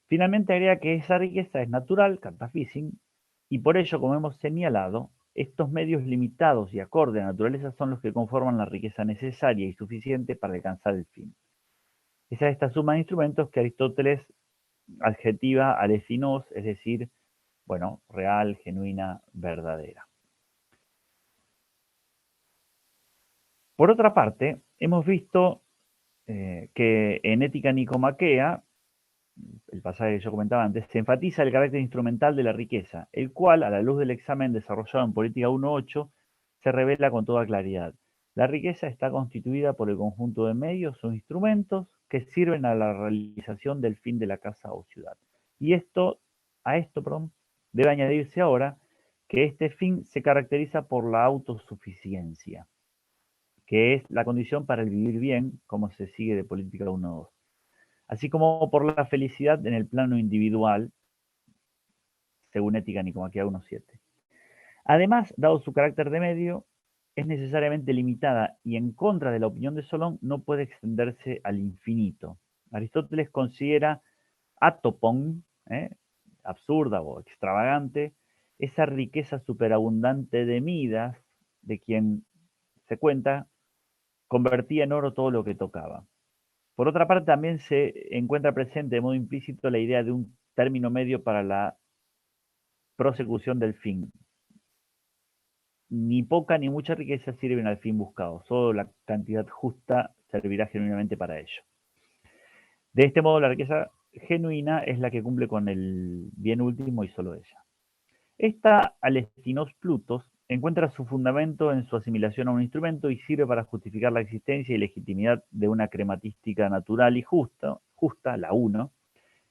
Finalmente agrega que esa riqueza es natural, cataphysin, y por ello, como hemos señalado, estos medios limitados y acorde a la naturaleza son los que conforman la riqueza necesaria y suficiente para alcanzar el fin. Es a esta suma de instrumentos que Aristóteles adjetiva alecinos, es decir, bueno, real, genuina, verdadera. Por otra parte, hemos visto que en Ética Nicomaquea, el pasaje que yo comentaba antes, se enfatiza el carácter instrumental de la riqueza, el cual, a la luz del examen desarrollado en Política 1.8, se revela con toda claridad. La riqueza está constituida por el conjunto de medios o instrumentos que sirven a la realización del fin de la casa o ciudad. Y a esto debe añadirse ahora que este fin se caracteriza por la autosuficiencia, que es la condición para el vivir bien, como se sigue de Política 1.2. Así como por la felicidad en el plano individual, según Ética Nicomaquea 1.7. Además, dado su carácter de medio, es necesariamente limitada y en contra de la opinión de Solón no puede extenderse al infinito. Aristóteles considera atopon, absurda o extravagante, esa riqueza superabundante de Midas, de quien se cuenta, convertía en oro todo lo que tocaba. Por otra parte, también se encuentra presente de modo implícito la idea de un término medio para la prosecución del fin. Ni poca ni mucha riqueza sirven al fin buscado, solo la cantidad justa servirá genuinamente para ello. De este modo, la riqueza genuina es la que cumple con el bien último y solo ella. Esta Alestinos Plutos encuentra su fundamento en su asimilación a un instrumento y sirve para justificar la existencia y legitimidad de una crematística natural y justa, la 1,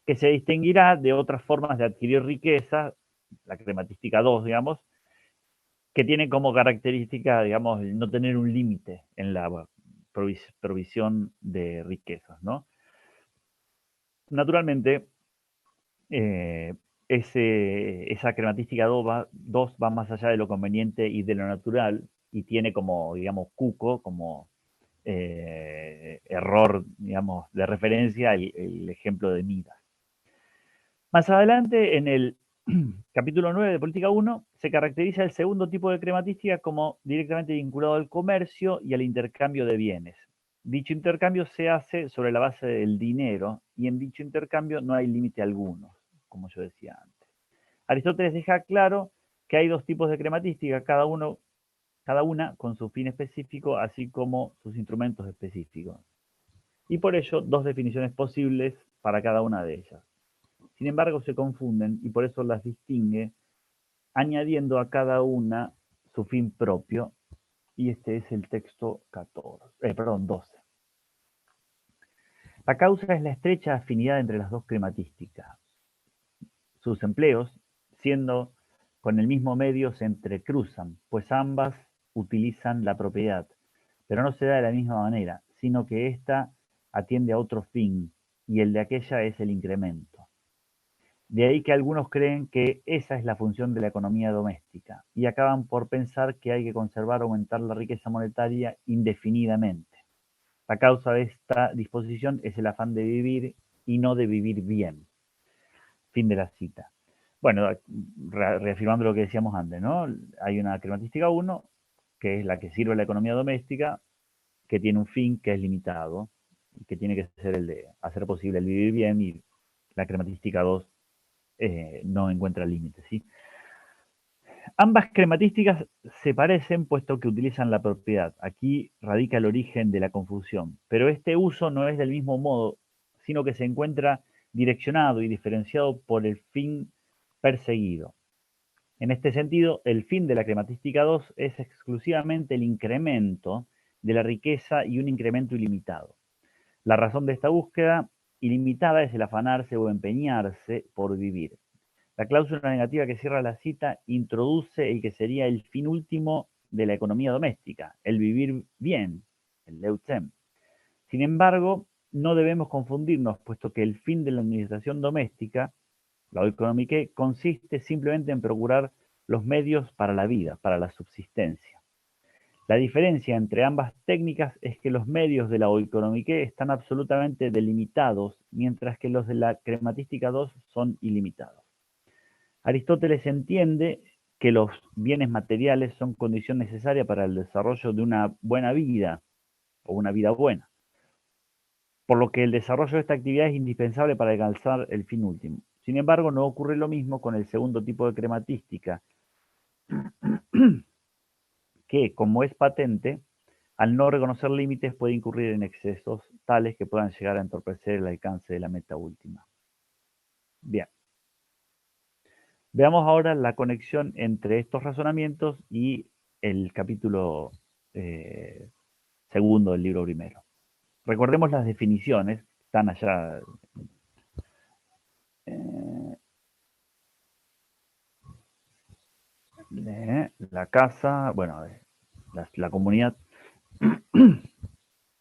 que se distinguirá de otras formas de adquirir riqueza, la crematística 2, digamos, que tiene como característica, digamos, no tener un límite en la provisión de riquezas, ¿no? Naturalmente, esa crematística 2 va más allá de lo conveniente y de lo natural, y tiene como, digamos, cuco, como error, digamos, de referencia el ejemplo de Midas. Más adelante, en el capítulo 9 de Política 1, se caracteriza el segundo tipo de crematística como directamente vinculado al comercio y al intercambio de bienes. Dicho intercambio se hace sobre la base del dinero y en dicho intercambio no hay límite alguno, como yo decía antes. Aristóteles deja claro que hay dos tipos de crematística, cada una con su fin específico, así como sus instrumentos específicos. Y por ello, dos definiciones posibles para cada una de ellas. Sin embargo, se confunden y por eso las distingue, añadiendo a cada una su fin propio, y este es el texto 12. La causa es la estrecha afinidad entre las dos crematísticas. Sus empleos, siendo con el mismo medio, se entrecruzan, pues ambas utilizan la propiedad, pero no se da de la misma manera, sino que ésta atiende a otro fin, y el de aquella es el incremento. De ahí que algunos creen que esa es la función de la economía doméstica, y acaban por pensar que hay que conservar o aumentar la riqueza monetaria indefinidamente. La causa de esta disposición es el afán de vivir y no de vivir bien. Fin de la cita. Bueno, reafirmando lo que decíamos antes, ¿no? Hay una crematística 1, que es la que sirve a la economía doméstica, que tiene un fin que es limitado, y que tiene que ser el de hacer posible el vivir bien, y la crematística 2 no encuentra límites, ¿sí? Ambas crematísticas se parecen puesto que utilizan la propiedad. Aquí radica el origen de la confusión, pero este uso no es del mismo modo, sino que se encuentra direccionado y diferenciado por el fin perseguido. En este sentido, el fin de la crematística 2 es exclusivamente el incremento de la riqueza y un incremento ilimitado. La razón de esta búsqueda ilimitada es el afanarse o empeñarse por vivir. La cláusula negativa que cierra la cita introduce el que sería el fin último de la economía doméstica, el vivir bien, el leucem. Sin embargo, no debemos confundirnos, puesto que el fin de la administración doméstica, la oikonomike, consiste simplemente en procurar los medios para la vida, para la subsistencia. La diferencia entre ambas técnicas es que los medios de la oikonomike están absolutamente delimitados, mientras que los de la crematística 2 son ilimitados. Aristóteles entiende que los bienes materiales son condición necesaria para el desarrollo de una buena vida o una vida buena, por lo que el desarrollo de esta actividad es indispensable para alcanzar el fin último. Sin embargo, no ocurre lo mismo con el segundo tipo de crematística, que, como es patente, al no reconocer límites puede incurrir en excesos tales que puedan llegar a entorpecer el alcance de la meta última. Bien. Veamos ahora la conexión entre estos razonamientos y el capítulo segundo del libro primero. Recordemos las definiciones, están allá. La casa, bueno, la comunidad.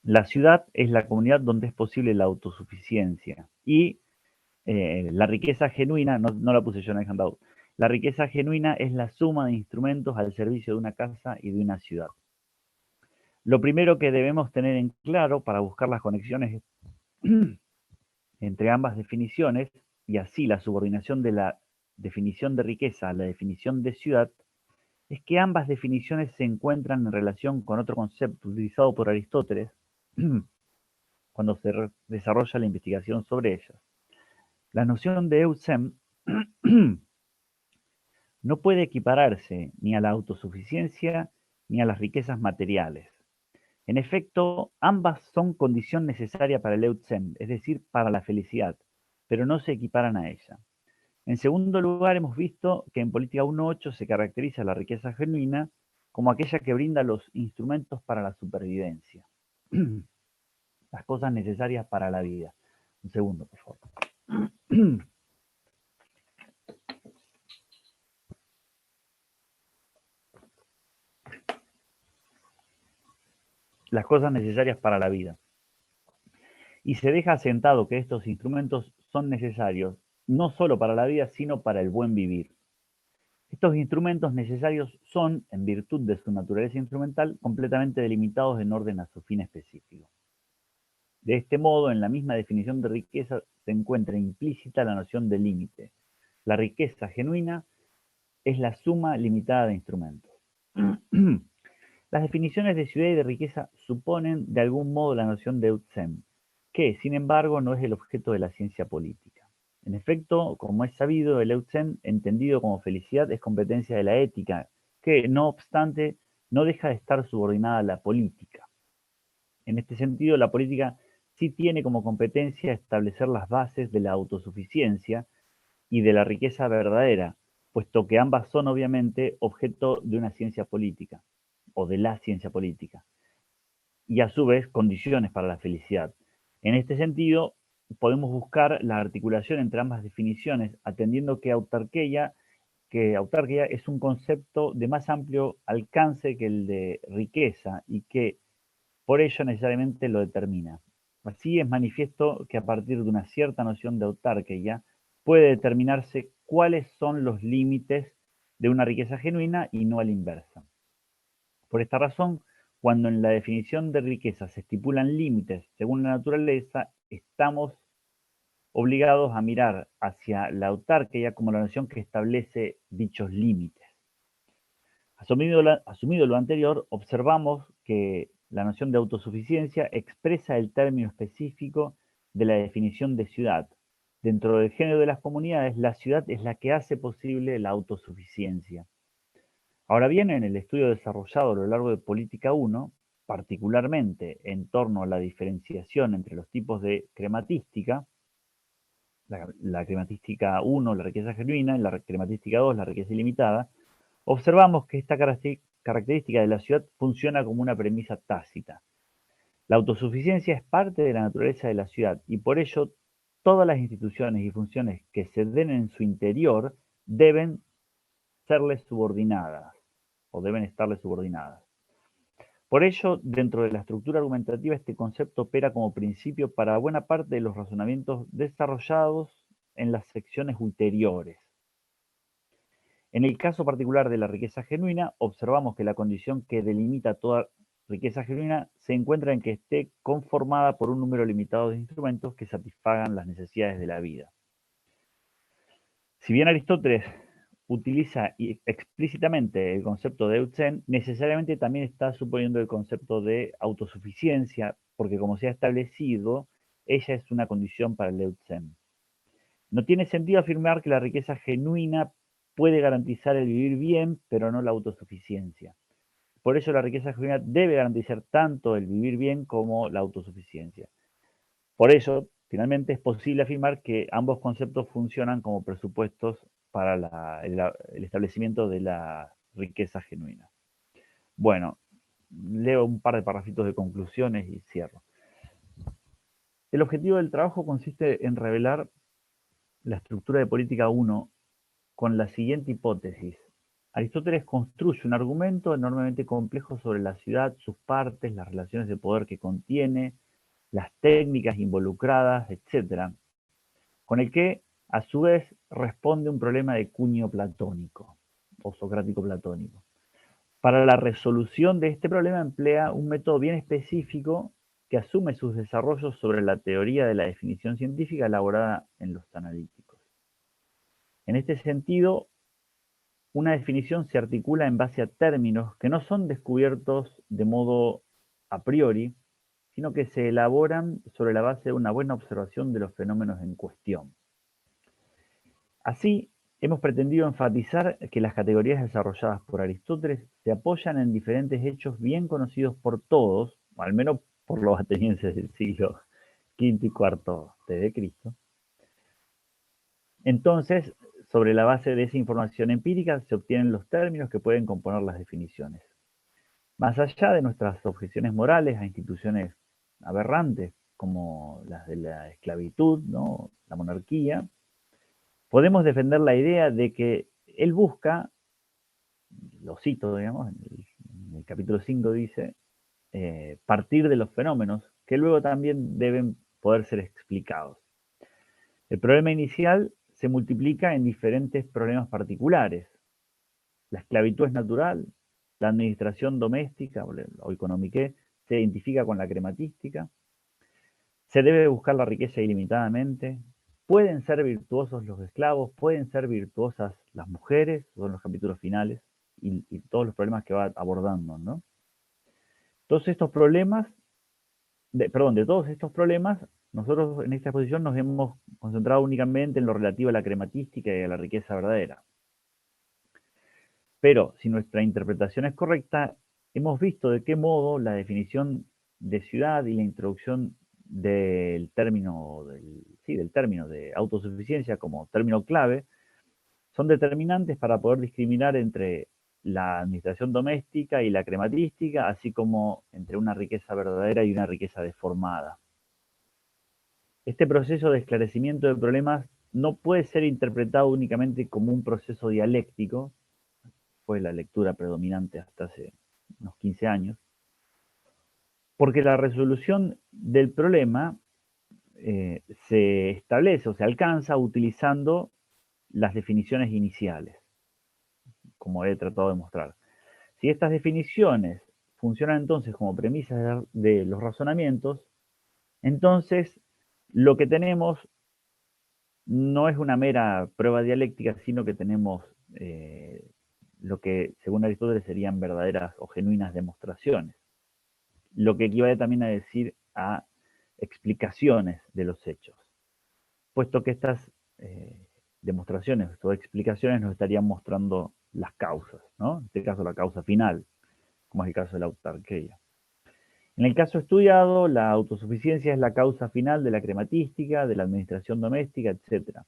La ciudad es la comunidad donde es posible la autosuficiencia. Y la riqueza genuina, no la puse yo en el handout, la riqueza genuina es la suma de instrumentos al servicio de una casa y de una ciudad. Lo primero que debemos tener en claro para buscar las conexiones entre ambas definiciones, y así la subordinación de la definición de riqueza a la definición de ciudad, es que ambas definiciones se encuentran en relación con otro concepto utilizado por Aristóteles cuando se desarrolla la investigación sobre ellas. La noción de eusem no puede equipararse ni a la autosuficiencia ni a las riquezas materiales. En efecto, ambas son condición necesaria para el eusem, es decir, para la felicidad, pero no se equiparan a ella. En segundo lugar, hemos visto que en Política 1.8 se caracteriza la riqueza genuina como aquella que brinda los instrumentos para la supervivencia, las cosas necesarias para la vida. Un segundo, por favor. las cosas necesarias para la vida. Y se deja asentado que estos instrumentos son necesarios no solo para la vida, sino para el buen vivir. Estos instrumentos necesarios son, en virtud de su naturaleza instrumental, completamente delimitados en orden a su fin específico. De este modo, en la misma definición de riqueza se encuentra implícita la noción de límite. La riqueza genuina es la suma limitada de instrumentos. Las definiciones de ciudad y de riqueza suponen de algún modo la noción de Eutsen, que, sin embargo, no es el objeto de la ciencia política. En efecto, como es sabido, el Eutsen, entendido como felicidad, es competencia de la ética, que, no obstante, no deja de estar subordinada a la política. En este sentido, la política sí tiene como competencia establecer las bases de la autosuficiencia y de la riqueza verdadera, puesto que ambas son obviamente objeto de una ciencia política, o de la ciencia política, y a su vez condiciones para la felicidad. En este sentido, podemos buscar la articulación entre ambas definiciones, atendiendo que autarquía es un concepto de más amplio alcance que el de riqueza y que por ello necesariamente lo determina. Así es manifiesto que a partir de una cierta noción de autarquía puede determinarse cuáles son los límites de una riqueza genuina y no a la inversa. Por esta razón, cuando en la definición de riqueza se estipulan límites según la naturaleza, estamos obligados a mirar hacia la autarquía como la noción que establece dichos límites. Asumido lo anterior, observamos que la noción de autosuficiencia expresa el término específico de la definición de ciudad. Dentro del género de las comunidades, la ciudad es la que hace posible la autosuficiencia. Ahora bien, en el estudio desarrollado a lo largo de Política 1, particularmente en torno a la diferenciación entre los tipos de crematística, la crematística 1, la riqueza genuina, y la crematística 2, la riqueza ilimitada, observamos que esta característica de la ciudad funciona como una premisa tácita. La autosuficiencia es parte de la naturaleza de la ciudad y por ello todas las instituciones y funciones que se den en su interior deben serle subordinadas o deben estarle subordinadas. Por ello, dentro de la estructura argumentativa, este concepto opera como principio para buena parte de los razonamientos desarrollados en las secciones ulteriores. En el caso particular de la riqueza genuina, observamos que la condición que delimita toda riqueza genuina se encuentra en que esté conformada por un número limitado de instrumentos que satisfagan las necesidades de la vida. Si bien Aristóteles utiliza explícitamente el concepto de Eutsen, necesariamente también está suponiendo el concepto de autosuficiencia, porque como se ha establecido, ella es una condición para el Eutsen. No tiene sentido afirmar que la riqueza genuina puede garantizar el vivir bien, pero no la autosuficiencia. Por ello, la riqueza genuina debe garantizar tanto el vivir bien como la autosuficiencia. Por ello, finalmente es posible afirmar que ambos conceptos funcionan como presupuestos para el establecimiento de la riqueza genuina. Bueno, leo un par de parrafitos de conclusiones y cierro. El objetivo del trabajo consiste en revelar la estructura de Política 1 con la siguiente hipótesis. Aristóteles construye un argumento enormemente complejo sobre la ciudad, sus partes, las relaciones de poder que contiene, las técnicas involucradas, etc., con el que, a su vez, responde un problema de cuño platónico o socrático-platónico. Para la resolución de este problema emplea un método bien específico que asume sus desarrollos sobre la teoría de la definición científica elaborada en los analíticos. En este sentido, una definición se articula en base a términos que no son descubiertos de modo a priori, sino que se elaboran sobre la base de una buena observación de los fenómenos en cuestión. Así, hemos pretendido enfatizar que las categorías desarrolladas por Aristóteles se apoyan en diferentes hechos bien conocidos por todos, o al menos por los atenienses del siglo V y IV d.C. Entonces, sobre la base de esa información empírica se obtienen los términos que pueden componer las definiciones. Más allá de nuestras objeciones morales a instituciones aberrantes, como las de la esclavitud, ¿no?, la monarquía, podemos defender la idea de que él busca, lo cito, digamos, en el capítulo 5 dice, partir de los fenómenos que luego también deben poder ser explicados. El problema inicial se multiplica en diferentes problemas particulares. La esclavitud es natural, la administración doméstica o economiqué se identifica con la crematística, se debe buscar la riqueza ilimitadamente, pueden ser virtuosos los esclavos, pueden ser virtuosas las mujeres, son los capítulos finales, y todos los problemas que va abordando, ¿no? Todos estos problemas, de todos estos problemas, nosotros en esta exposición nos hemos concentrado únicamente en lo relativo a la crematística y a la riqueza verdadera. Pero si nuestra interpretación es correcta, hemos visto de qué modo la definición de ciudad y la introducción del término de autosuficiencia como término clave son determinantes para poder discriminar entre la administración doméstica y la crematística, así como entre una riqueza verdadera y una riqueza deformada. Este proceso de esclarecimiento de problemas no puede ser interpretado únicamente como un proceso dialéctico, fue la lectura predominante hasta hace unos 15 años, porque la resolución del problema se establece o se alcanza utilizando las definiciones iniciales, como he tratado de mostrar. Si estas definiciones funcionan entonces como premisas de los razonamientos, entonces lo que tenemos no es una mera prueba dialéctica, sino que tenemos lo que según Aristóteles serían verdaderas o genuinas demostraciones, lo que equivale también a decir a explicaciones de los hechos, puesto que estas demostraciones o explicaciones nos estarían mostrando las causas, ¿no? En este caso la causa final, como es el caso de la autarquía. En el caso estudiado, la autosuficiencia es la causa final de la crematística, de la administración doméstica, etc.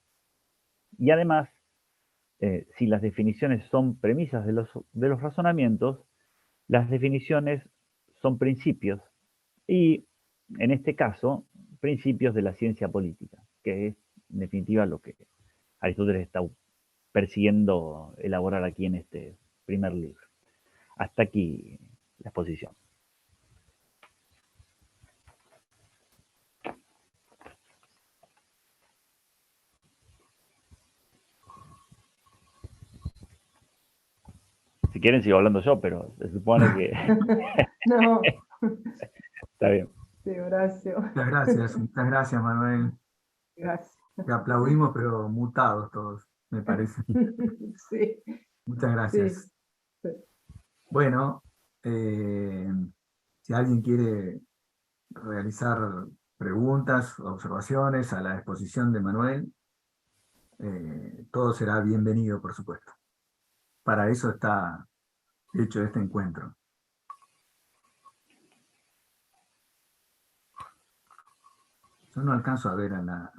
Y además, si las definiciones son premisas de los razonamientos, las definiciones son principios y, en este caso, principios de la ciencia política, que es, en definitiva, lo que Aristóteles está persiguiendo elaborar aquí en este primer libro. Hasta aquí la exposición. Si quieren sigo hablando yo, pero se supone que... No. Está bien. Sí, Horacio. Muchas gracias, Manuel. Gracias. Te aplaudimos, pero mutados todos, me parece. Sí, Muchas sí, gracias. sí. Bueno, si alguien quiere realizar preguntas o observaciones a la exposición de Manuel, todo será bienvenido, por supuesto. Para eso está hecho este encuentro. Yo no alcanzo a ver a la...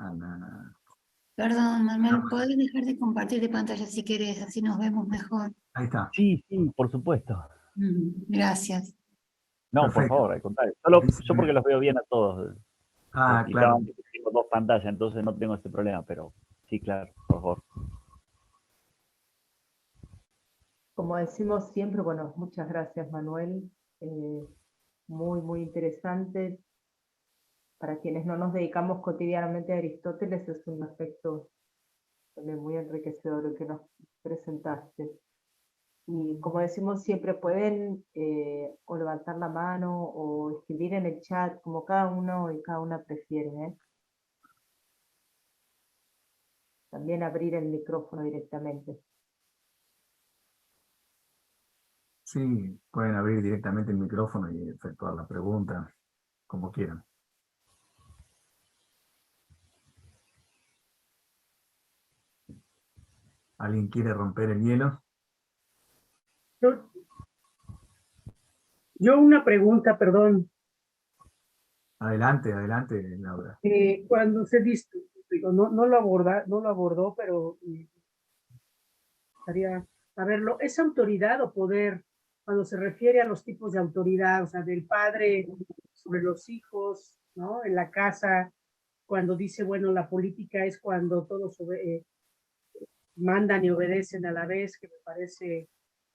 Perdón, Manuel, ¿podés dejar de compartir de pantalla si querés? Así nos vemos mejor. Ahí está. Sí, por supuesto. Gracias. No, Perfecto. por favor, al contrario. Yo porque los veo bien a todos. Ah, Explicaba claro. antes que tengo dos pantallas, entonces no tengo ese problema, pero sí, claro, por favor. Como decimos siempre, bueno, muchas gracias, Manuel. Muy, muy interesante. Para quienes no nos dedicamos cotidianamente a Aristóteles, es un aspecto también muy enriquecedor el que nos presentaste. Y como decimos siempre, pueden o levantar la mano o escribir en el chat, como cada uno y cada una prefiere, ¿eh? También abrir el micrófono directamente. Sí, pueden abrir directamente el micrófono y efectuar la pregunta, como quieran. ¿Alguien quiere romper el hielo? Yo una pregunta, perdón. Adelante, adelante, Laura. Cuando se dice, digo, no lo abordó, pero gustaría saberlo. ¿Es autoridad o poder cuando se refiere a los tipos de autoridad, o sea, del padre sobre los hijos, ¿no? En la casa, cuando dice, bueno, la política es cuando todos mandan y obedecen a la vez, que me parece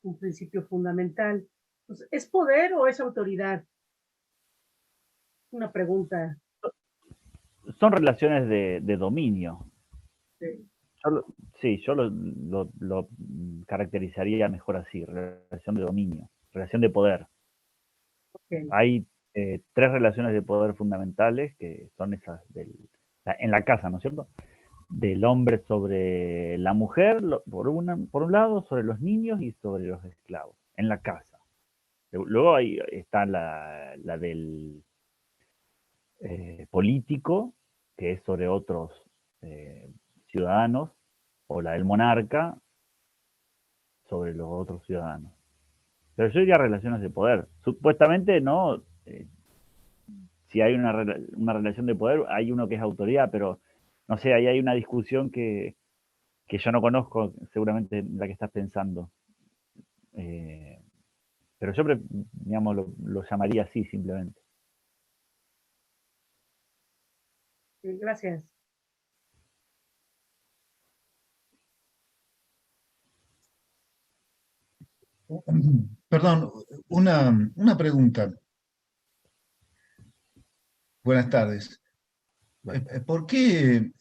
un principio fundamental. Pues, ¿es poder o es autoridad? Una pregunta. Son relaciones de dominio. Sí. Sí, yo lo caracterizaría mejor así, relación de dominio, relación de poder. Okay. Hay tres relaciones de poder fundamentales que son esas en la casa, ¿no es cierto? Del hombre sobre la mujer, por un lado, sobre los niños y sobre los esclavos, en la casa. Luego ahí está la del político, que es sobre otros ciudadanos, o la del monarca sobre los otros ciudadanos. Pero yo diría relaciones de poder. Supuestamente no, si hay una relación de poder, hay uno que es autoridad, pero no sé, ahí hay una discusión que yo no conozco, seguramente la que estás pensando. Pero yo, digamos, lo llamaría así simplemente. Gracias. Perdón, una pregunta. Buenas tardes. ¿Por qué,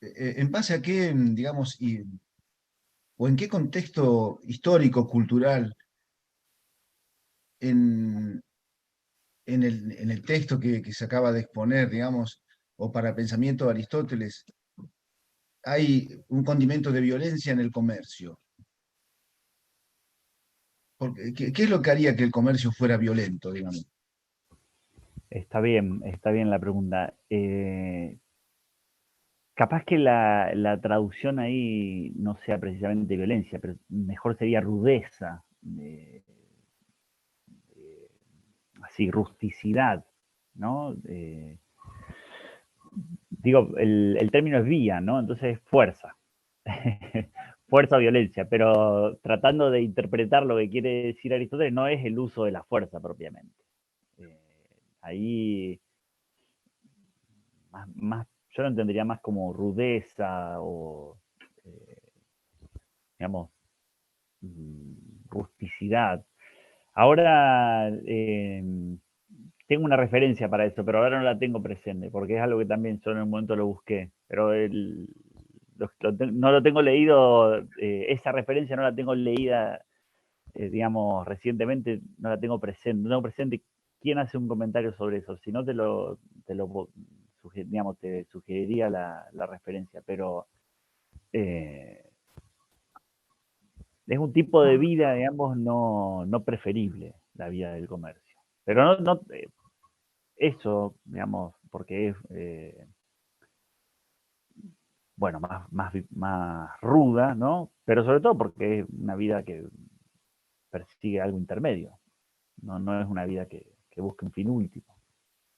en base a qué, digamos, o en qué contexto histórico, cultural, en el texto que se acaba de exponer, digamos, o para el pensamiento de Aristóteles, hay un condimento de violencia en el comercio? ¿Qué es lo que haría que el comercio fuera violento, digamos? Está bien la pregunta. Capaz que la traducción ahí no sea precisamente violencia, pero mejor sería rudeza, así, rusticidad, ¿no? Digo, el término es vía, ¿no? Entonces es fuerza. Fuerza o violencia, pero tratando de interpretar lo que quiere decir Aristóteles, no es el uso de la fuerza propiamente. Ahí yo lo entendería más como rudeza o, digamos, rusticidad. Ahora tengo una referencia para eso, pero ahora no la tengo presente, porque es algo que también yo en un momento lo busqué, pero no lo tengo leído, esa referencia no la tengo leída, digamos, recientemente, no la tengo presente, no tengo presente quién hace un comentario sobre eso, si no digamos, te sugeriría la referencia, pero es un tipo de vida, digamos, no preferible, la vida del comercio. Pero eso, digamos, porque es, bueno, más ruda, ¿no? Pero sobre todo porque es una vida que persigue algo intermedio. No es una vida que busque un fin último,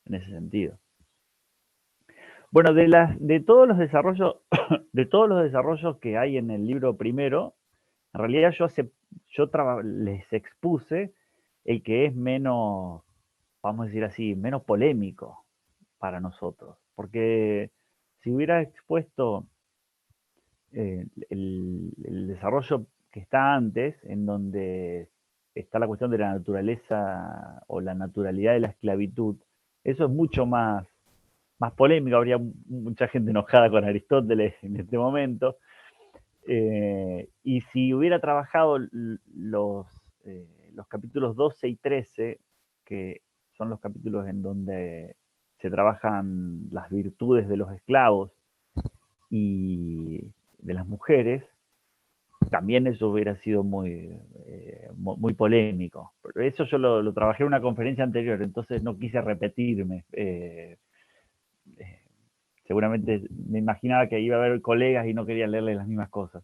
en ese sentido. Bueno, de todos los desarrollos, de todos los desarrollos que hay en el libro primero, en realidad les expuse el que es menos, vamos a decir así, menos polémico para nosotros. Porque si hubiera expuesto el desarrollo que está antes, en donde está la cuestión de la naturaleza o la naturalidad de la esclavitud, eso es mucho más polémico, habría mucha gente enojada con Aristóteles en este momento. Y si hubiera trabajado los capítulos 12 y 13, que son los capítulos en donde se trabajan las virtudes de los esclavos y de las mujeres, también eso hubiera sido muy polémico. Pero eso yo lo trabajé en una conferencia anterior, entonces no quise repetirme. Seguramente me imaginaba que iba a haber colegas y no quería leerles las mismas cosas.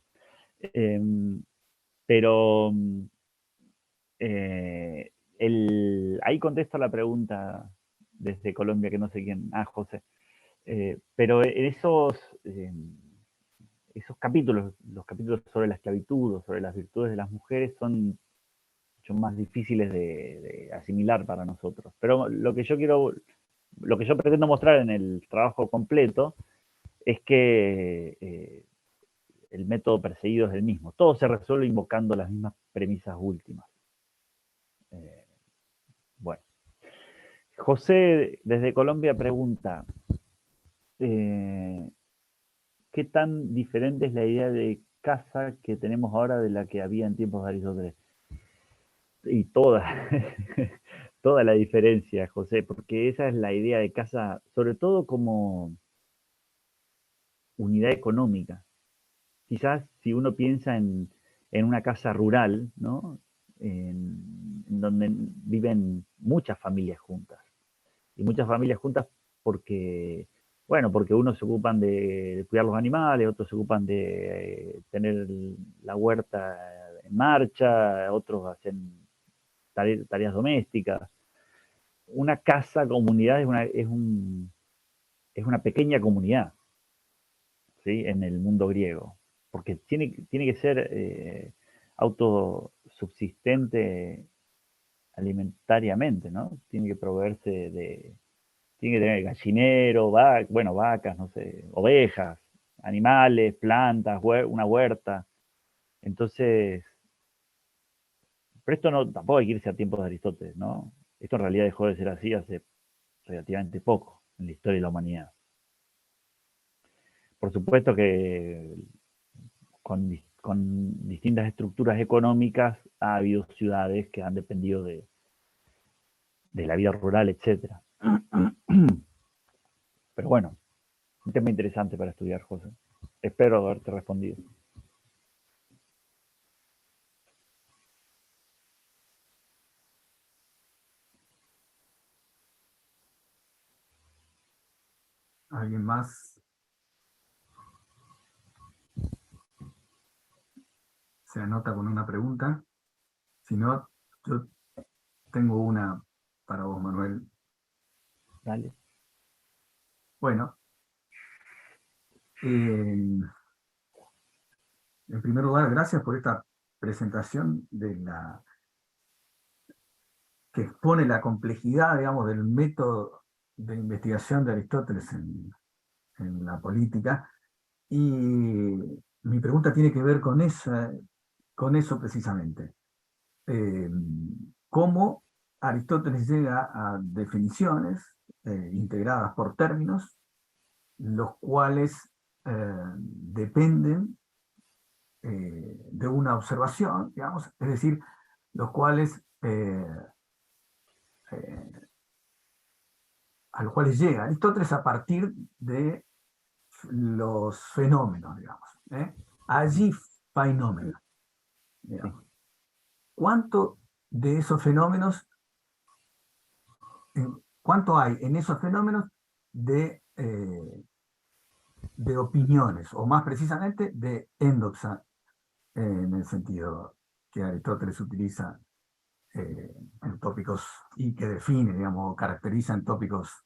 Pero ahí contesto la pregunta desde Colombia, que no sé quién, José. Pero esos capítulos, los capítulos sobre la esclavitud o sobre las virtudes de las mujeres son mucho más difíciles de asimilar para nosotros. Pero lo que yo pretendo mostrar en el trabajo completo es que el método perseguido es el mismo. Todo se resuelve invocando las mismas premisas últimas. Bueno. José, desde Colombia, pregunta, ¿qué tan diferente es la idea de casa que tenemos ahora de la que había en tiempos de Aristóteles? Y toda, toda la diferencia, José, porque esa es la idea de casa, sobre todo como unidad económica. Quizás si uno piensa en una casa rural, ¿no? En donde viven muchas familias juntas. Y muchas familias juntas porque, bueno, porque unos se ocupan de cuidar los animales, otros se ocupan de tener la huerta en marcha, otros hacen tareas domésticas. Una casa, comunidad, es una pequeña comunidad, ¿sí? En el mundo griego, porque tiene que ser autosubsistente alimentariamente, ¿no? Tiene que proveerse tiene que tener gallinero, vacas, no sé, ovejas, animales, plantas, una huerta. Entonces, pero esto no, tampoco hay que irse a tiempos de Aristóteles, ¿no? Esto en realidad dejó de ser así hace relativamente poco en la historia de la humanidad. Por supuesto que con distintas estructuras económicas ha habido ciudades que han dependido de la vida rural, etc. Pero bueno, un tema interesante para estudiar, José. Espero haberte respondido. ¿Alguien más se anota con una pregunta? Si no, yo tengo una para vos, Manuel. Dale. Bueno, en primer lugar, gracias por esta presentación que expone la complejidad, digamos, del método de investigación de Aristóteles en la política. Y mi pregunta tiene que ver con eso precisamente. ¿Cómo Aristóteles llega a definiciones integradas por términos, los cuales dependen de una observación, digamos, es decir, los cuales a los cuales llega Aristóteles a partir de los fenómenos, digamos. Allí fenómeno, digamos. ¿Cuánto de esos fenómenos, cuánto hay en esos fenómenos de opiniones, o más precisamente de endoxa, en el sentido que Aristóteles utiliza en tópicos y que define, digamos, caracteriza en tópicos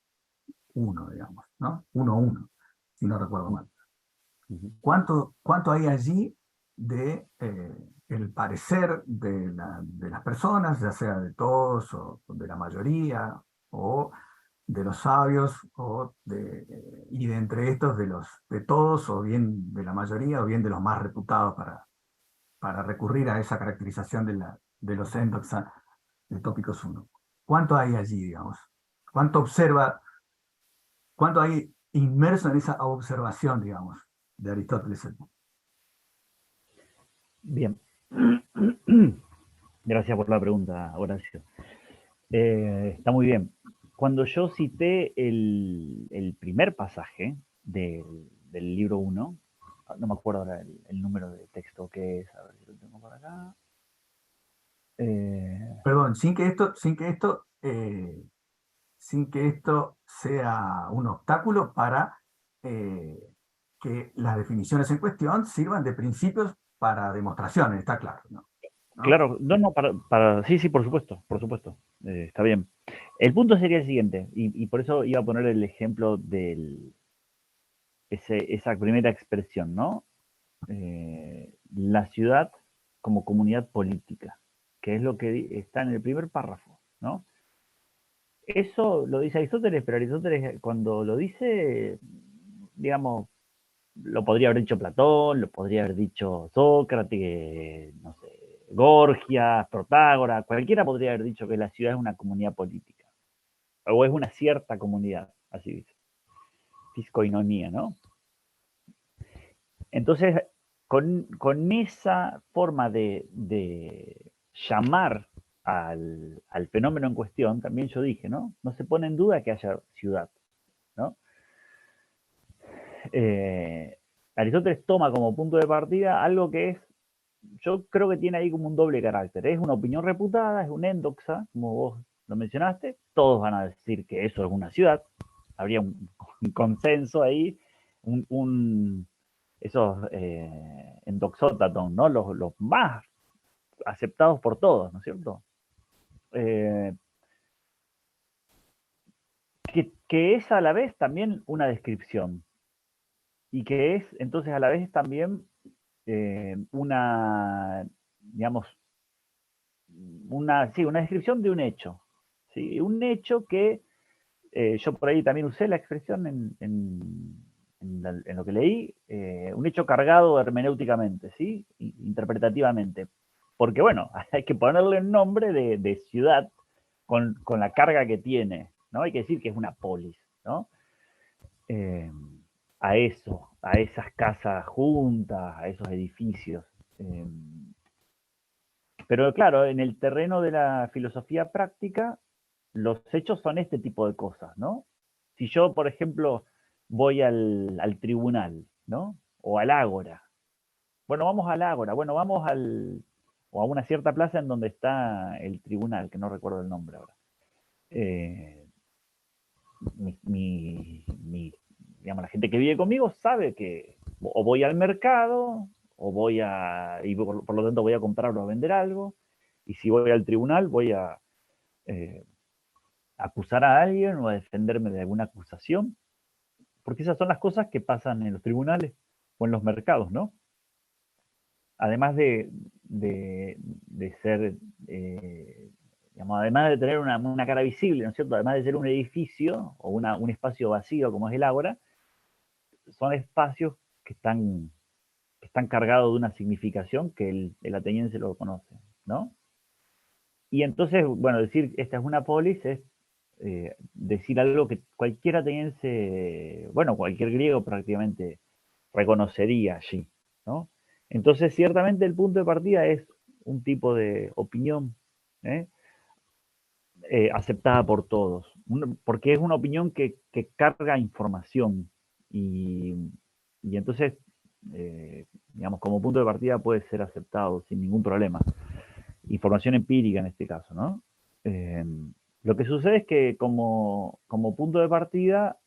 1, digamos, ¿no? 1.1, si no recuerdo mal. ¿Cuánto hay allí de el parecer de las personas, ya sea de todos o de la mayoría, o de los sabios, y de entre estos de todos, o bien de la mayoría, o bien de los más reputados para recurrir a esa caracterización de los endoxa de tópicos 1? ¿Cuánto hay allí, digamos? ¿Cuánto hay inmerso en esa observación, digamos, de Aristóteles? Bien. Gracias por la pregunta, Horacio. Está muy bien. Cuando yo cité el primer pasaje del libro 1, no me acuerdo ahora el número de texto que es, a ver si lo tengo por acá. Perdón, sin que esto sea un obstáculo para que las definiciones en cuestión sirvan de principios para demostraciones, está claro, ¿no? Claro, no, sí, por supuesto, está bien. El punto sería el siguiente, y por eso iba a poner el ejemplo de esa primera expresión, ¿no? La ciudad como comunidad política, que es lo que está en el primer párrafo, ¿no? Eso lo dice Aristóteles, pero Aristóteles cuando lo dice, digamos, lo podría haber dicho Platón, lo podría haber dicho Sócrates, no sé, Gorgias, Protágoras, cualquiera podría haber dicho que la ciudad es una comunidad política, o es una cierta comunidad, así dice, fiscoinonía, ¿no? Entonces, con esa forma de llamar al fenómeno en cuestión, también yo dije, ¿no? No se pone en duda que haya ciudad, ¿no? Aristóteles toma como punto de partida algo que es, yo creo que tiene ahí como un doble carácter. Es una opinión reputada, es un endoxa, como vos lo mencionaste. Todos van a decir que eso es una ciudad. Habría un consenso ahí, esos endoxótaton, ¿no? Los más aceptados por todos, ¿no es cierto? Que es a la vez también una descripción y que es entonces a la vez también una, digamos, sí, una descripción de un hecho. ¿Sí? Un hecho que yo por ahí también usé la expresión en lo que leí, un hecho cargado hermenéuticamente, ¿sí? Interpretativamente. Porque bueno, hay que ponerle un nombre de ciudad con la carga que tiene, ¿no? Hay que decir que es una polis, ¿no? A eso, a esas casas juntas, a esos edificios. Pero claro, en el terreno de la filosofía práctica, los hechos son este tipo de cosas, ¿no? Si yo, por ejemplo, voy al tribunal, ¿no? O al ágora. Bueno, vamos al ágora, bueno, vamos o a una cierta plaza en donde está el tribunal, que no recuerdo el nombre ahora. Digamos, la gente que vive conmigo sabe que o voy al mercado, y por lo tanto voy a comprar o a vender algo, y si voy al tribunal voy a acusar a alguien o a defenderme de alguna acusación, porque esas son las cosas que pasan en los tribunales o en los mercados, ¿no? Además de ser, digamos, además de tener una cara visible, ¿no es cierto? Además de ser un edificio o un espacio vacío como es el ágora, son espacios que están cargados de una significación que el ateniense lo conoce, ¿no? Y entonces, bueno, decir esta es una polis es decir algo que cualquier ateniense, bueno, cualquier griego prácticamente reconocería allí, ¿no? Entonces, ciertamente el punto de partida es un tipo de opinión aceptada por todos, porque es una opinión que carga información y entonces, digamos, como punto de partida puede ser aceptado sin ningún problema. Información empírica en este caso, ¿no? Lo que sucede es que como punto de partida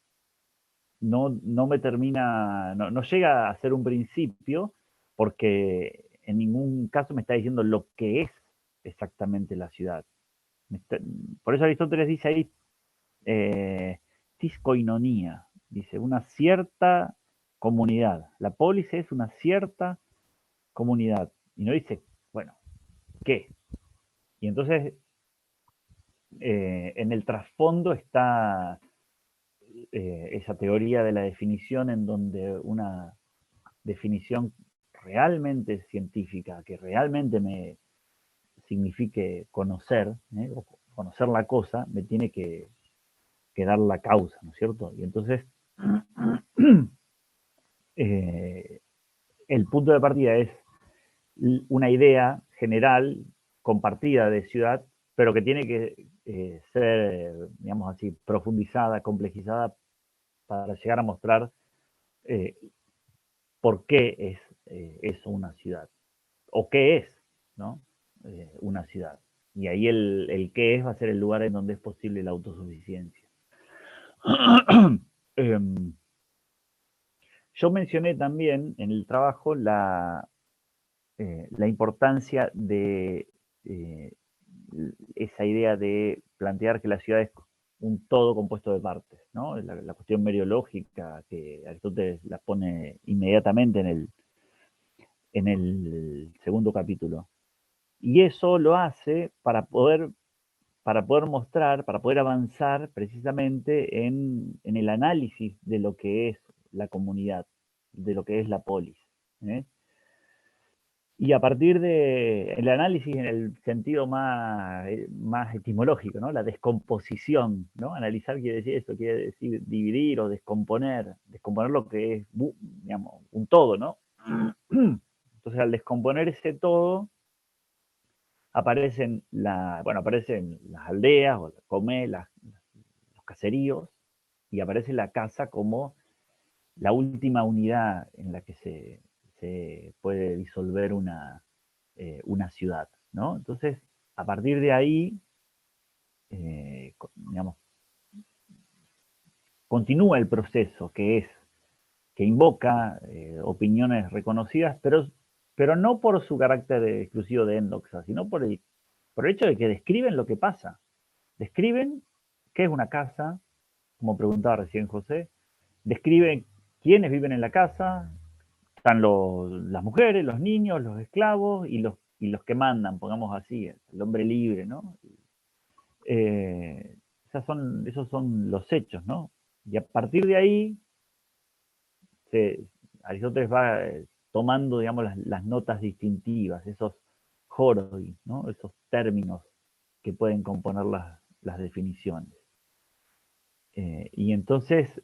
no me termina, no llega a ser un principio porque en ningún caso me está diciendo lo que es exactamente la ciudad. Por eso Aristóteles dice ahí tiscoinonía, dice una cierta comunidad. La polis es una cierta comunidad. Y no dice, bueno, ¿qué? Y entonces en el trasfondo está esa teoría de la definición en donde una definición realmente científica, que realmente me signifique conocer, o conocer la cosa, me tiene que dar la causa, ¿no es cierto? Y entonces el punto de partida es una idea general, compartida de ciudad, pero que tiene que ser, digamos así, profundizada, complejizada, para llegar a mostrar por qué es eso una ciudad, o qué es, ¿no? Una ciudad. Y ahí el qué es va a ser el lugar en donde es posible la autosuficiencia. Yo mencioné también en el trabajo la importancia de esa idea de plantear que la ciudad es un todo compuesto de partes, ¿no? La cuestión meriológica que Aristóteles la pone inmediatamente en el segundo capítulo. Y eso lo hace para poder mostrar, para poder avanzar precisamente en el análisis de lo que es la comunidad, de lo que es la polis. Y a partir del análisis en el sentido más etimológico, ¿no? La descomposición, ¿no? Analizar quiere decir eso, quiere decir dividir o descomponer lo que es, digamos, un todo, ¿no? Entonces, al descomponer ese todo, aparecen las aldeas, o los caseríos, y aparece la casa como la última unidad en la que se puede disolver una ciudad, ¿no? Entonces, a partir de ahí, digamos, continúa el proceso que invoca opiniones reconocidas, pero no por su carácter exclusivo de endoxa, sino por el hecho de que describen lo que pasa. Describen qué es una casa, como preguntaba recién José, describen quiénes viven en la casa, están las mujeres, los niños, los esclavos y los que mandan, pongamos así, el hombre libre, ¿no? Esos son los hechos, ¿no? Y a partir de ahí, Aristóteles va tomando, digamos, las notas distintivas, esos joroi, ¿no? Esos términos que pueden componer las definiciones. Y entonces,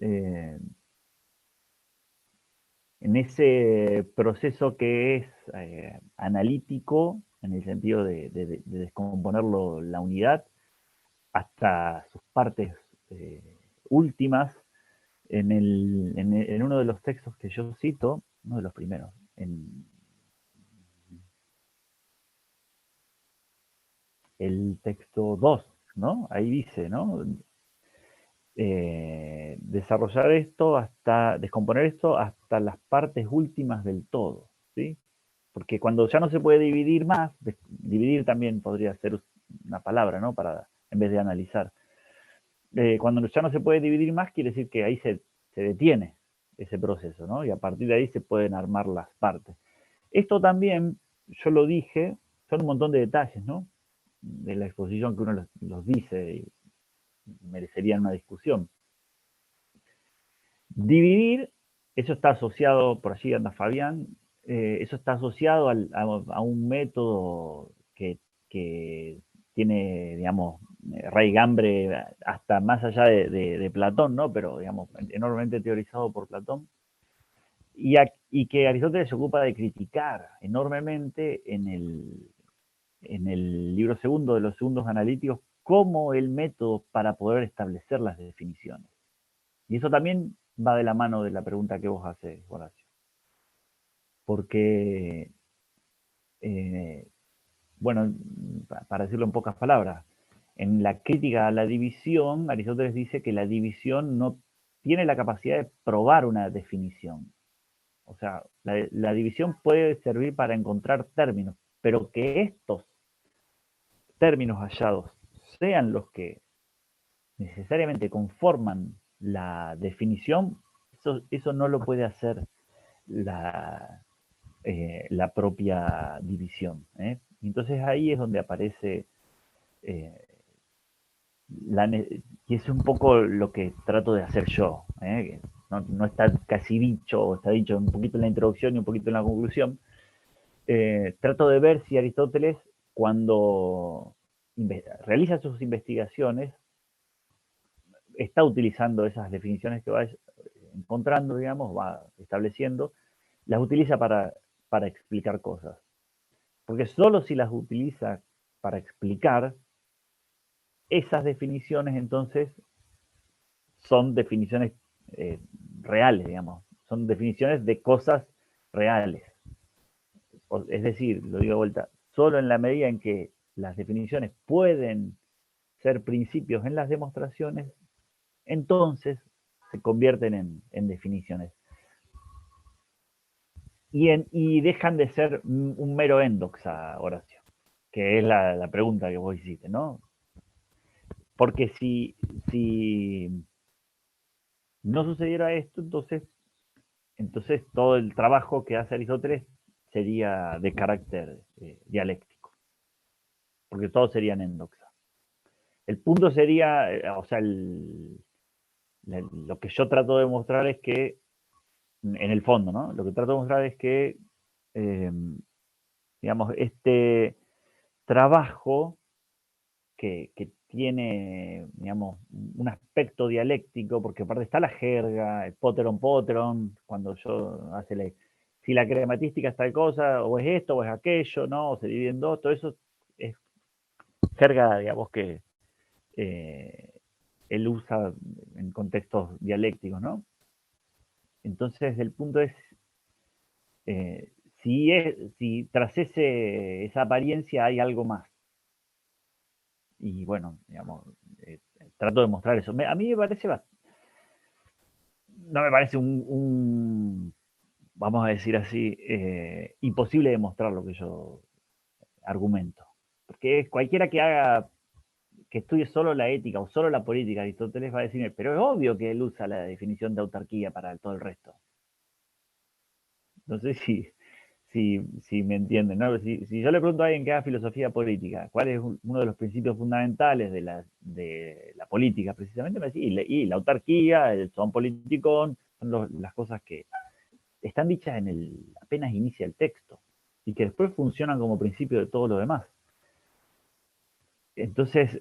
en ese proceso que es analítico, en el sentido de descomponer la unidad, hasta sus partes últimas, en uno de los textos que yo cito, uno de los primeros, en el texto 2, ¿no? Ahí dice, ¿no? Descomponer esto hasta las partes últimas del todo, ¿sí? Porque cuando ya no se puede dividir más, dividir también podría ser una palabra, ¿no? En vez de analizar. Cuando ya no se puede dividir más, quiere decir que ahí se detiene ese proceso, ¿no? Y a partir de ahí se pueden armar las partes. Esto también, yo lo dije, son un montón de detalles, ¿no? De la exposición que uno los dice y merecerían una discusión. Dividir, eso está asociado, por allí anda Fabián, eso está asociado a un método que tiene, digamos, raigambre hasta más allá de Platón, ¿no? Pero, digamos, enormemente teorizado por Platón, y que Aristóteles se ocupa de criticar enormemente en el libro segundo de los segundos analíticos como el método para poder establecer las definiciones. Y eso también va de la mano de la pregunta que vos haces, Horacio. Porque, bueno, para decirlo en pocas palabras, en la crítica a la división, Aristóteles dice que la división no tiene la capacidad de probar una definición. O sea, la división puede servir para encontrar términos, pero que estos términos hallados sean los que necesariamente conforman la definición, eso no lo puede hacer la propia división. Entonces ahí es donde aparece, y es un poco lo que trato de hacer yo, que no está casi dicho, está dicho un poquito en la introducción y un poquito en la conclusión. Trato de ver si Aristóteles, cuando realiza sus investigaciones, está utilizando esas definiciones que va encontrando, digamos, va estableciendo, las utiliza para explicar cosas. Porque solo si las utiliza para explicar, esas definiciones entonces son definiciones reales, digamos, son definiciones de cosas reales. Es decir, lo digo de vuelta, solo en la medida en que las definiciones pueden ser principios en las demostraciones, entonces se convierten en definiciones. Y dejan de ser un mero endoxa, Horacio, que es la pregunta que vos hiciste, ¿no? Porque si no sucediera esto, entonces todo el trabajo que hace Aristóteles sería de carácter dialéctico, porque todos serían endoxa. El punto sería, o sea, lo que yo trato de mostrar es que en el fondo, ¿no? Lo que trato de mostrar es que, digamos, este trabajo que tiene, digamos, un aspecto dialéctico, porque aparte está la jerga, el potteron, cuando yo hace si la crematística es tal cosa, o es esto, o es aquello, ¿no? O se divide en dos, todo eso es jerga, digamos, que él usa en contextos dialécticos, ¿no? Entonces, el punto es, si tras esa apariencia hay algo más. Y bueno, digamos, trato de mostrar eso. A mí me parece, no me parece vamos a decir así, imposible demostrar lo que yo argumento. Porque cualquiera que estudie solo la ética o solo la política, Aristóteles va a decirme, pero es obvio que él usa la definición de autarquía para todo el resto. No sé si me entienden, ¿no? Si yo le pregunto a alguien que haga filosofía política, ¿cuál es uno de los principios fundamentales de la política? Precisamente me dice, y la autarquía, el son politicón, son las cosas que están dichas apenas inicia el texto y que después funcionan como principio de todo lo demás. Entonces,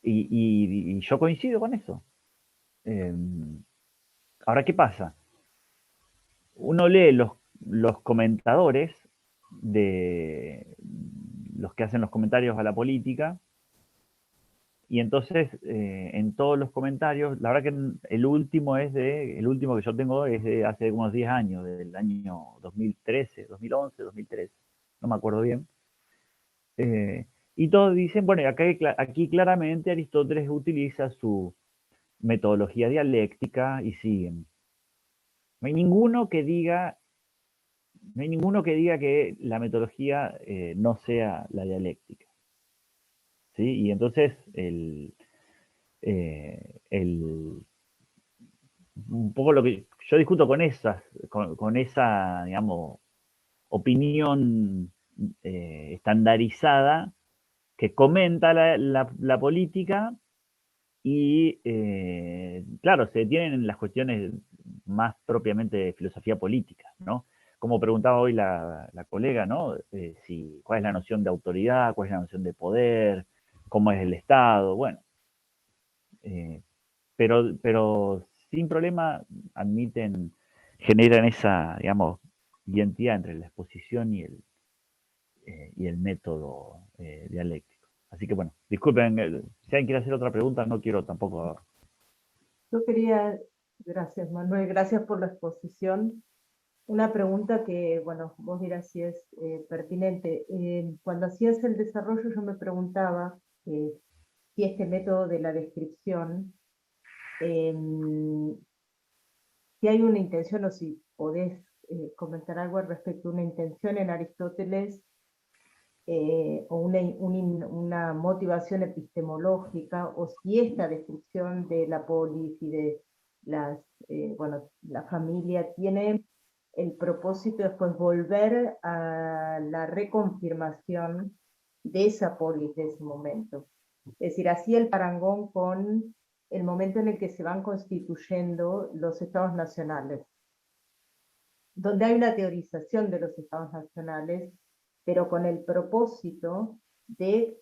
y yo coincido con eso. Ahora, ¿qué pasa? Uno lee los comentadores de los que hacen los comentarios a la política, y entonces en todos los comentarios, la verdad que el último que yo tengo es de hace unos 10 años, del año 2013, 2011, 2013, no me acuerdo bien. Y todos dicen, bueno, aquí claramente Aristóteles utiliza su metodología dialéctica y siguen. No hay ninguno que diga que la metodología no sea la dialéctica. ¿Sí? Y entonces un poco lo que yo discuto con esa, digamos, opinión estandarizada que comenta la política y, claro, se detienen en las cuestiones más propiamente de filosofía política, ¿no? Como preguntaba hoy la colega, ¿no? ¿Cuál es la noción de autoridad? ¿Cuál es la noción de poder? ¿Cómo es el Estado? Bueno, pero sin problema generan esa, digamos, identidad entre la exposición y el método dialéctico. Así que bueno, disculpen, si alguien quiere hacer otra pregunta, no quiero tampoco. Yo quería, gracias Manuel, gracias por la exposición. Una pregunta que, bueno, vos dirás si es pertinente. Cuando hacías el desarrollo yo me preguntaba si este método de la descripción, si hay una intención o si podés comentar algo al respecto, una intención en Aristóteles o una motivación epistemológica, o si esta descripción de la polis y de la familia tiene el propósito de después volver a la reconfirmación de esa polis de ese momento. Es decir, así el parangón con el momento en el que se van constituyendo los estados nacionales, donde hay una teorización de los estados nacionales, pero con el propósito de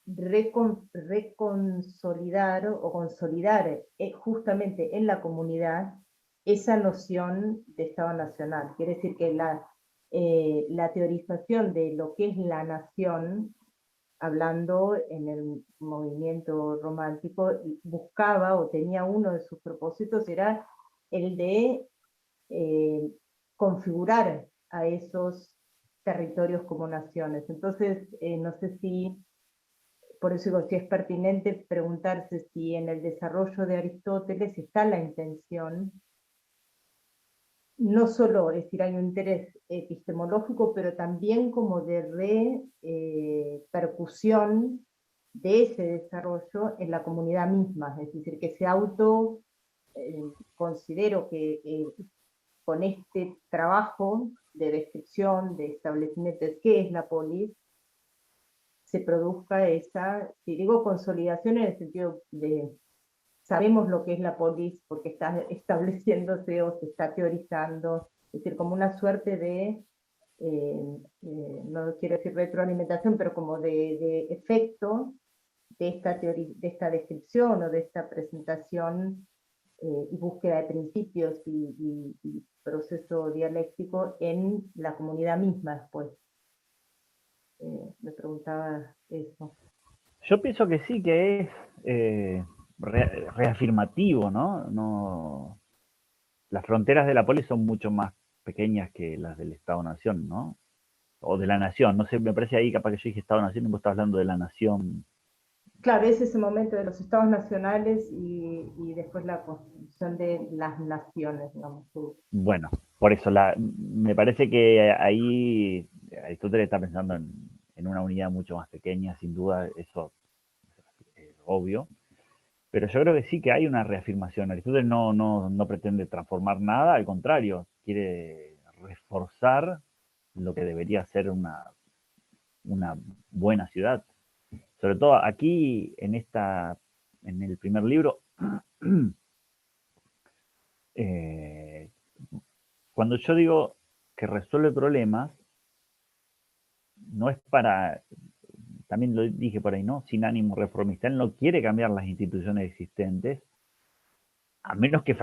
reconsolidar o consolidar justamente en la comunidad esa noción de Estado nacional. Quiere decir que la teorización de lo que es la nación, hablando en el movimiento romántico, buscaba o tenía uno de sus propósitos, era el de configurar a esos territorios como naciones. Entonces, no sé si, por eso digo, si es pertinente preguntarse si en el desarrollo de Aristóteles está la intención, no solo, es decir, hay un interés epistemológico, pero también como de repercusión de ese desarrollo en la comunidad misma, es decir, que se considero que con este trabajo de descripción, de establecimiento de qué es la polis, se produzca esa, si digo consolidación en el sentido de sabemos lo que es la polis porque está estableciéndose o se está teorizando, es decir, como una suerte de, no quiero decir retroalimentación, pero como de efecto de esta, de esta descripción o de esta presentación y búsqueda de principios y proceso dialéctico en la comunidad misma después. Me preguntaba eso. Yo pienso que sí, que es reafirmativo, ¿no? Las fronteras de la polis son mucho más pequeñas que las del Estado-Nación, ¿no? O de la nación, no sé, me parece ahí capaz que yo dije Estado-Nación y vos estás hablando de la nación. Claro, es ese momento de los estados nacionales y después la constitución de las naciones, digamos. Bueno, por eso me parece que ahí Aristóteles está pensando en una unidad mucho más pequeña, sin duda, eso es obvio. Pero yo creo que sí que hay una reafirmación. Aristóteles no pretende transformar nada, al contrario, quiere reforzar lo que debería ser una buena ciudad. Sobre todo aquí, en el primer libro, cuando yo digo que resuelve problemas, no es para, también lo dije por ahí, ¿no? Sin ánimo reformista. Él no quiere cambiar las instituciones existentes, a menos que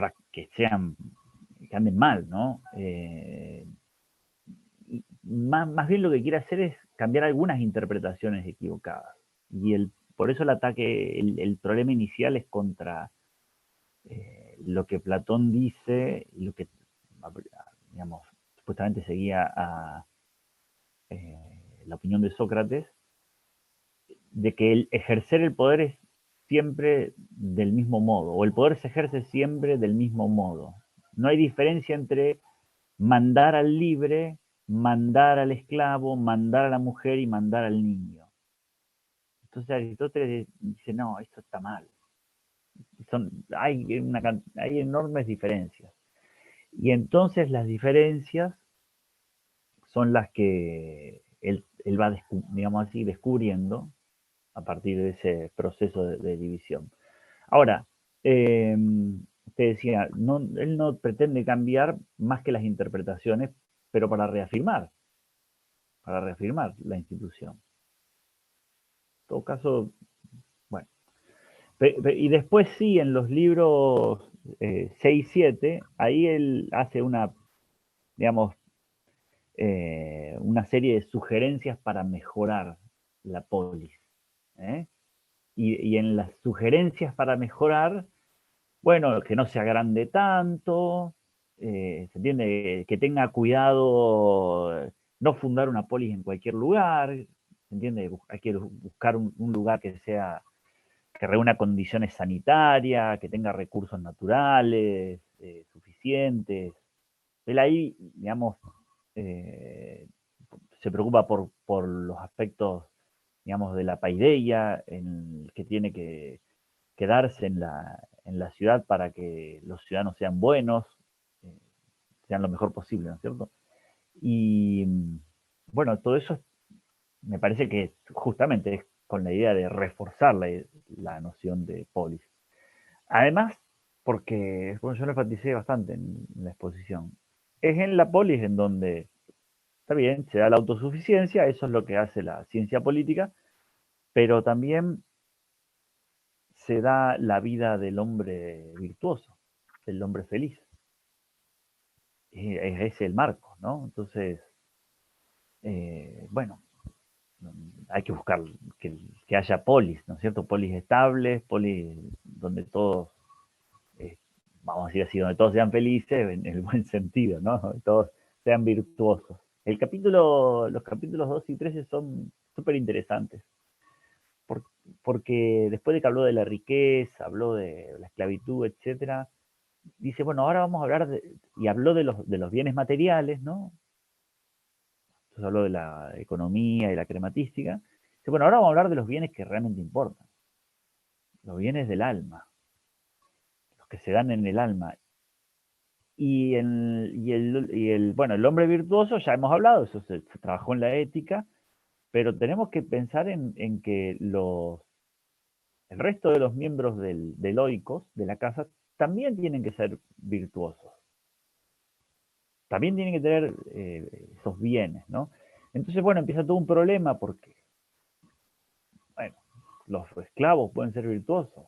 anden mal, ¿no? Más bien lo que quiere hacer es cambiar algunas interpretaciones equivocadas. Y por eso el ataque, el problema inicial es contra lo que Platón dice y lo que, digamos, supuestamente seguía a la opinión de Sócrates, de que el ejercer el poder es siempre del mismo modo, o el poder se ejerce siempre del mismo modo. No hay diferencia entre mandar al libre, mandar al esclavo, mandar a la mujer y mandar al niño. Entonces Aristóteles dice, no, esto está mal. Hay enormes diferencias. Y entonces las diferencias son las que él va, digamos así, descubriendo a partir de ese proceso de división. Ahora, te decía, él no pretende cambiar más que las interpretaciones, pero para reafirmar la institución. En todo caso, bueno. Y después sí, en los libros 6 y 7, ahí él hace digamos, una serie de sugerencias para mejorar la polis. Y en las sugerencias para mejorar, bueno, que no se agrande tanto, se entiende, que tenga cuidado, no fundar una polis en cualquier lugar, se entiende, hay que buscar un lugar que reúna condiciones sanitarias, que tenga recursos naturales suficientes. Él ahí, digamos, se preocupa por los aspectos, digamos, de la paideia, que tiene que quedarse en la ciudad para que los ciudadanos sean buenos, sean lo mejor posible, ¿no es cierto? Y bueno, todo eso me parece que justamente es con la idea de reforzar la noción de polis. Además, porque bueno, yo lo enfaticé bastante en la exposición, es en la polis en donde, está bien, se da la autosuficiencia, eso es lo que hace la ciencia política, pero también se da la vida del hombre virtuoso, del hombre feliz. Ese es el marco, ¿no? Entonces, bueno, hay que buscar que haya polis, ¿no es cierto? Polis estables, polis donde todos, vamos a decir así, donde todos sean felices, en el buen sentido, ¿no? Donde todos sean virtuosos. Los capítulos 2 y 13 son súper interesantes, porque después de que habló de la riqueza, habló de la esclavitud, etcétera, dice, bueno, ahora vamos a hablar y habló de los bienes materiales, ¿no? Entonces habló de la economía y la crematística. Dice, bueno, ahora vamos a hablar de los bienes que realmente importan. Los bienes del alma. Los que se dan en el alma. Bueno, el hombre virtuoso, ya hemos hablado, eso se trabajó en la ética, pero tenemos que pensar en que el resto de los miembros del oikos, de la casa, también tienen que ser virtuosos. También tienen que tener esos bienes, ¿no? Entonces, bueno, empieza todo un problema porque, bueno, los esclavos pueden ser virtuosos,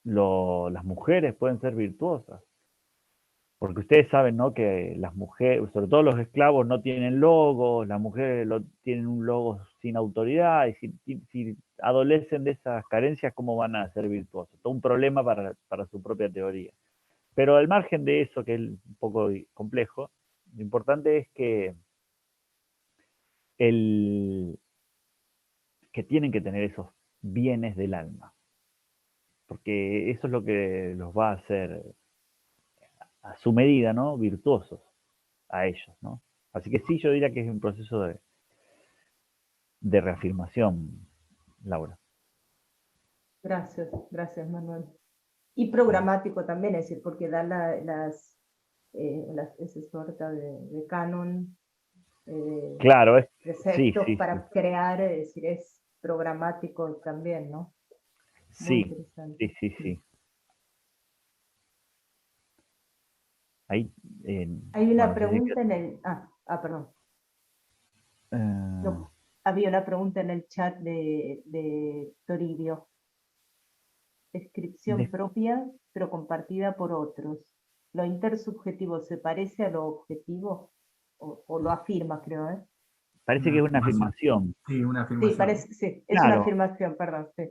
las mujeres pueden ser virtuosas, porque ustedes saben, ¿no?, que las mujeres, sobre todo los esclavos, no tienen logos, las mujeres tienen un logo sin autoridad, y si adolecen de esas carencias, ¿cómo van a ser virtuosos? Todo un problema para su propia teoría. Pero al margen de eso, que es un poco complejo, lo importante es que tienen que tener esos bienes del alma, porque eso es lo que los va a hacer a su medida, ¿no?, virtuosos a ellos, ¿no? Así que sí, yo diría que es un proceso de reafirmación, Laura. Gracias, gracias Manuel. Y programático también, es decir, porque da esa suerte de canon, Claro, sí, preceptos sí, para sí. crear, es decir, es programático también, ¿no? Muy Sí, interesante. sí, sí, sí. Ahí, Hay una bueno, no sé si pregunta en el... perdón. No, había una pregunta en el chat de Toribio. Descripción propia, pero compartida por otros. ¿Lo intersubjetivo se parece a lo objetivo? O lo afirma, creo, ¿eh? parece que es una afirmación. Sí, una Sí, afirmación. parece, sí, es Claro. una afirmación, perdón, sí.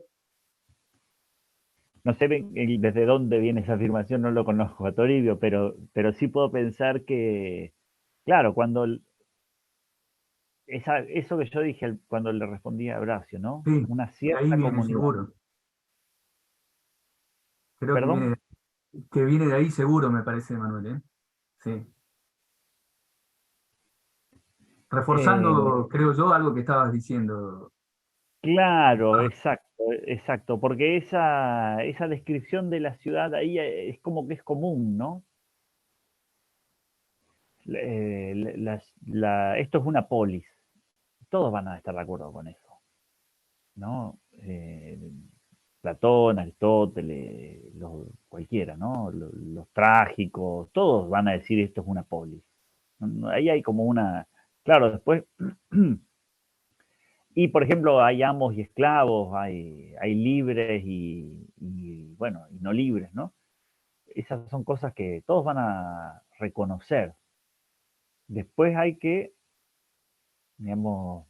No sé desde dónde viene esa afirmación, no lo conozco a Toribio, pero sí puedo pensar que, claro, cuando eso que yo dije cuando le respondí a Horacio, ¿no? Sí, Una de ahí cierta viene comunidad. seguro. Creo ¿Perdón? que viene de ahí seguro, me parece, Manuel, ¿eh? Sí. Reforzando, creo yo, algo que estabas diciendo. Claro, exacto, porque esa descripción de la ciudad ahí es como que es común, ¿no? Esto es una polis, todos van a estar de acuerdo con eso, ¿no? Platón, Aristóteles, cualquiera, ¿no? Los trágicos, todos van a decir esto es una polis. Ahí hay como una... Claro, después... Y, por ejemplo, hay amos y esclavos, hay libres bueno, y no libres, ¿no? Esas son cosas que todos van a reconocer. Después hay que, digamos,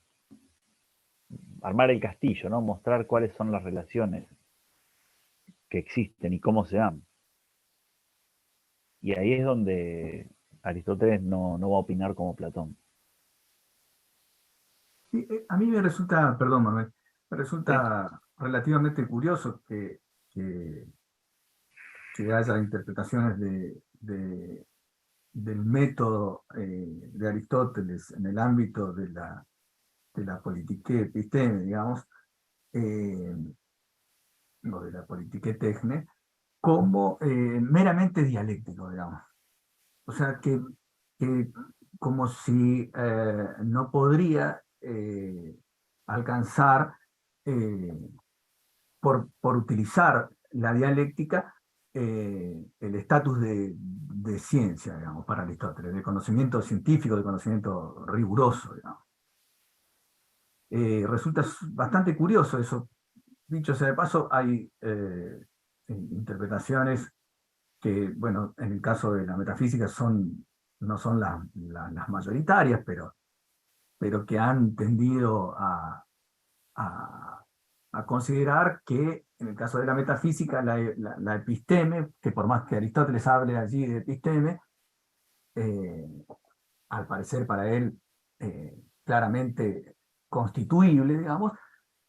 armar el castillo, ¿no? Mostrar cuáles son las relaciones que existen y cómo se dan. Y ahí es donde Aristóteles no va a opinar como Platón. Sí, a mí me resulta, perdón, Manuel, me resulta relativamente curioso que, que haya interpretaciones del método de Aristóteles en el ámbito de la politique episteme, digamos, eh, o de la politique techne, como meramente dialéctico, digamos. O sea, que como si no podría alcanzar, eh, por utilizar la dialéctica, el estatus de ciencia, digamos, para Aristóteles, de conocimiento científico, de conocimiento riguroso, digamos. Resulta bastante curioso eso. Dicho sea de paso, hay interpretaciones que, bueno, en el caso de la metafísica no son las mayoritarias, pero que han tendido a considerar que en el caso de la metafísica, la episteme, que por más que Aristóteles hable allí de episteme, eh, al parecer para él claramente constituible, digamos,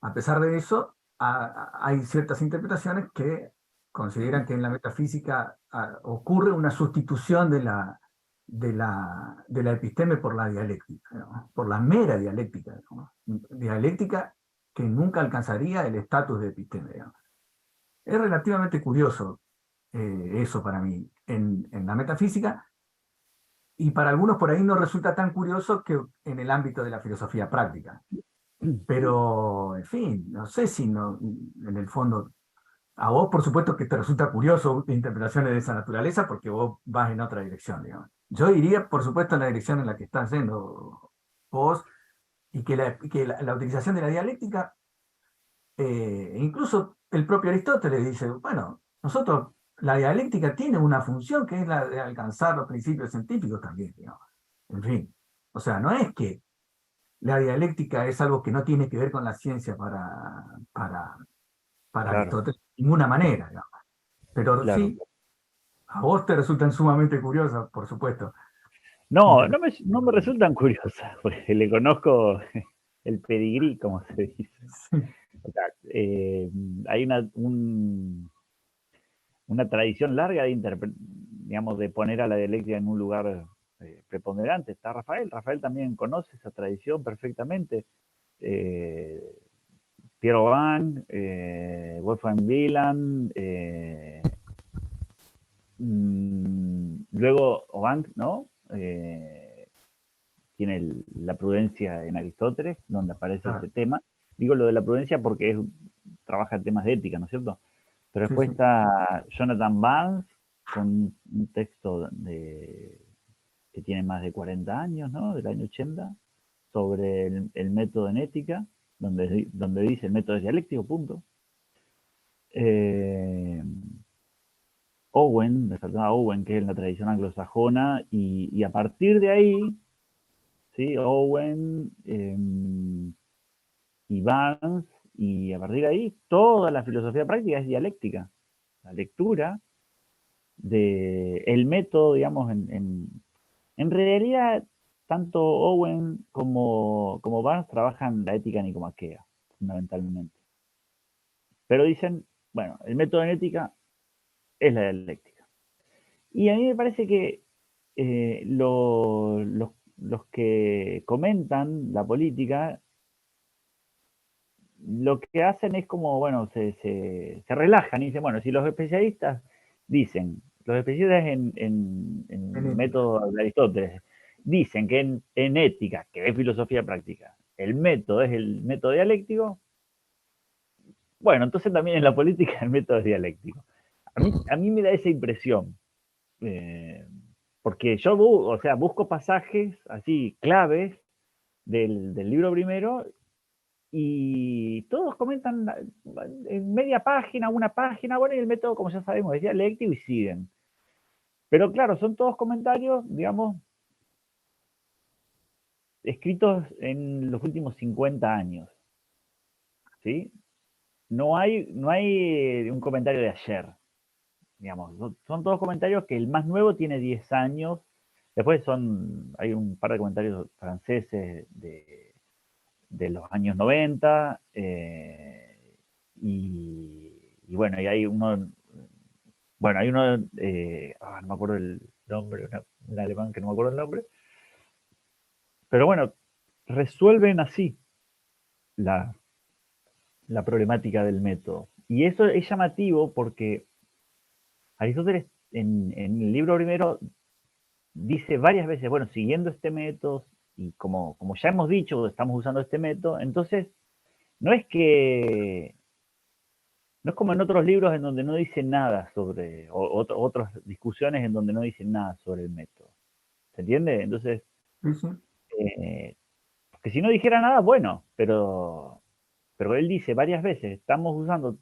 a pesar de eso, hay ciertas interpretaciones que consideran que en la metafísica ocurre una sustitución de la episteme por la dialéctica, ¿no? Por la mera dialéctica, ¿no? Dialéctica que nunca alcanzaría el estatus de episteme, ¿no? Es relativamente curioso eso para mí en la metafísica, y para algunos por ahí no resulta tan curioso que en el ámbito de la filosofía práctica. Pero, en fin, no sé si no, en el fondo, a vos por supuesto que te resulta curioso interpretaciones de esa naturaleza porque vos vas en otra dirección, digamos. Yo iría, por supuesto, en la dirección en la que estás yendo vos, y que la utilización de la dialéctica, incluso el propio Aristóteles dice, bueno, nosotros, la dialéctica tiene una función que es la de alcanzar los principios científicos también, digamos. En fin, o sea, no es que la dialéctica es algo que no tiene que ver con la ciencia para Claro, Aristóteles, de ninguna manera, digamos. Pero claro. sí, a vos te resultan sumamente curiosas, por supuesto. No, Inter- no me resultan curiosas, porque le conozco el pedigrí, como se dice. O sea, hay una tradición larga digamos, de poner a la dialéctica en un lugar preponderante. Está Rafael también conoce esa tradición perfectamente. Eh, Piero Van, Wolfgang Wieland, luego Van, ¿no? Tiene la prudencia en Aristóteles, donde aparece claro, ese tema. Digo lo de la prudencia porque trabaja temas de ética, ¿no es cierto? Pero sí, después sí. está Jonathan Barnes con un texto que tiene más de 40 años, ¿no? Del año 80, sobre el método en ética, donde dice el método es dialéctico, punto. Eh, Owen, me faltaba Owen, que es en la tradición anglosajona, y a partir de ahí, ¿sí? Owen y Barnes, y a partir de ahí, toda la filosofía práctica es dialéctica. La lectura del método, digamos, en realidad, tanto Owen como Barnes trabajan la ética nicomaquea, fundamentalmente. Pero dicen, bueno, el método en ética es la dialéctica. Y a mí me parece que los que comentan la política, lo que hacen es como, bueno, se relajan y dicen, bueno, si los especialistas dicen, los especialistas En en ética. método de Aristóteles, dicen que en ética, que es filosofía práctica, el método es el método dialéctico, bueno, entonces también en la política el método es dialéctico. A mí me da esa impresión, eh, porque yo o sea, busco pasajes así claves del libro primero y todos comentan en media página, una página, bueno, y el método, como ya sabemos, es dialéctico y siguen. Pero claro, son todos comentarios, digamos, escritos en los últimos 50 años, ¿sí? No hay un comentario de ayer, digamos, son todos comentarios que el más nuevo tiene 10 años, después hay un par de comentarios franceses de los años 90, y bueno, y hay uno, bueno, hay uno, no me acuerdo el nombre, un alemán que no me acuerdo el nombre, pero bueno, resuelven así la, la problemática del método. Y eso es llamativo porque Aristóteles en el libro primero dice varias veces, bueno, siguiendo este método, y como ya hemos dicho, estamos usando este método, entonces no es que no es como en otros libros en donde no dicen nada sobre, otras discusiones en donde no dicen nada sobre el método. ¿Se entiende? Entonces, Sí, sí. que si no dijera nada, bueno, pero él dice varias veces, estamos usando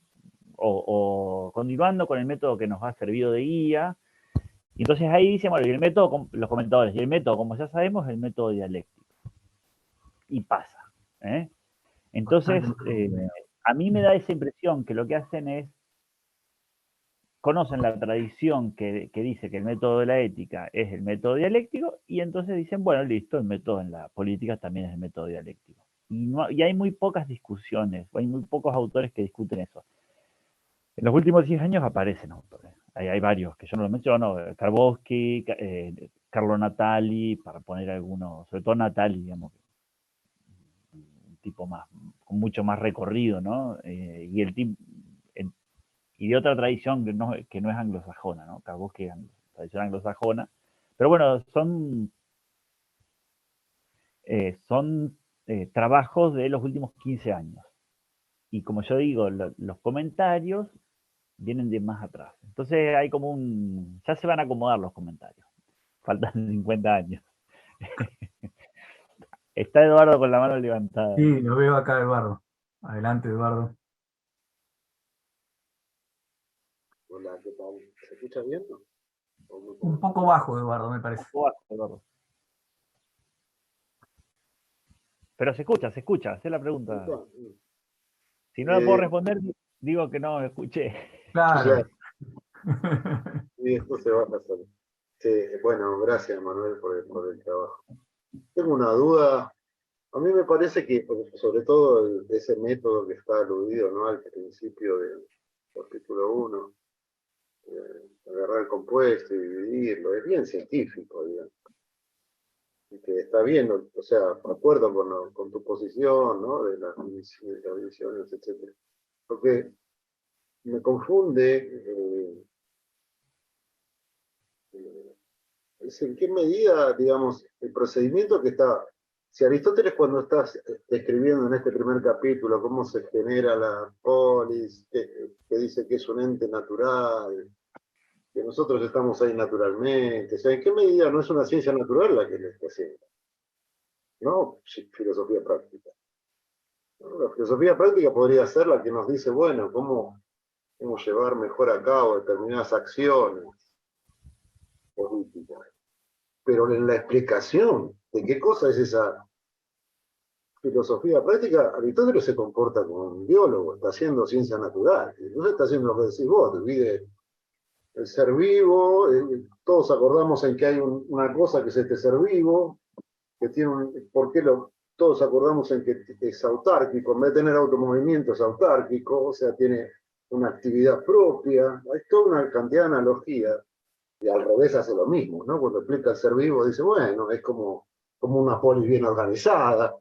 o continuando con el método que nos ha servido de guía, y entonces ahí dice, bueno, y el método, los comentadores, y el método, como ya sabemos, es el método dialéctico. Y pasa. ¿eh? Entonces, a mí me da esa impresión que lo que hacen es conocen la tradición que dice que el método de la ética es el método dialéctico y entonces dicen, bueno, listo, el método en la política también es el método dialéctico. Y hay muy pocas discusiones, hay muy pocos autores que discuten eso. En los últimos 10 años aparecen autores. Hay varios que yo no los menciono, Karboski, Carlo Natali, para poner algunos, sobre todo Natali, digamos, un tipo más, con mucho más recorrido, ¿no? Y el tipo, y de otra tradición que no es anglosajona, ¿no? Karboski es tradición anglosajona. Pero bueno, son trabajos de los últimos 15 años. Y como yo digo, los comentarios vienen de más atrás. Entonces hay como ya se van a acomodar los comentarios. Faltan 50 años. Está Eduardo con la mano levantada. Sí, lo veo acá, Eduardo. Adelante, Eduardo. Hola, ¿qué tal? ¿Se escucha bien? Un poco bajo, Eduardo, me parece. Eduardo. Pero se escucha, hacé la pregunta. Si no la puedo responder, digo que no escuché. Claro. Y esto se va a pasar. Sí, bueno, gracias, Manuel, por el trabajo. Tengo una duda. A mí me parece que, sobre todo de ese método que está aludido, ¿no?, al principio del capítulo 1, agarrar el compuesto y dividirlo, es bien científico, digamos. Y que está bien, o sea, de acuerdo con tu posición, ¿no?, de las divisiones, etc. Porque me confunde es en qué medida, digamos, el procedimiento que está. Si Aristóteles, cuando estás describiendo en este primer capítulo cómo se genera la polis, que dice que es un ente natural, que nosotros estamos ahí naturalmente, o sea, ¿en qué medida no es una ciencia natural la que le está haciendo? No, sí, filosofía práctica. ¿No? La filosofía práctica podría ser la que nos dice, bueno, cómo llevar mejor a cabo determinadas acciones políticas. Pero en la explicación de qué cosa es esa filosofía práctica, Aristóteles se comporta como un biólogo, está haciendo ciencia natural, entonces está haciendo lo que decís vos, divide el ser vivo, todos acordamos en que hay una cosa que es este ser vivo, que tiene ¿por qué todos acordamos en que es autárquico? En vez de tener automovimiento es autárquico, o sea, tiene una actividad propia, hay toda una cantidad de analogías, y al revés hace lo mismo, ¿no? Cuando explica el ser vivo dice, bueno, es como una polis bien organizada.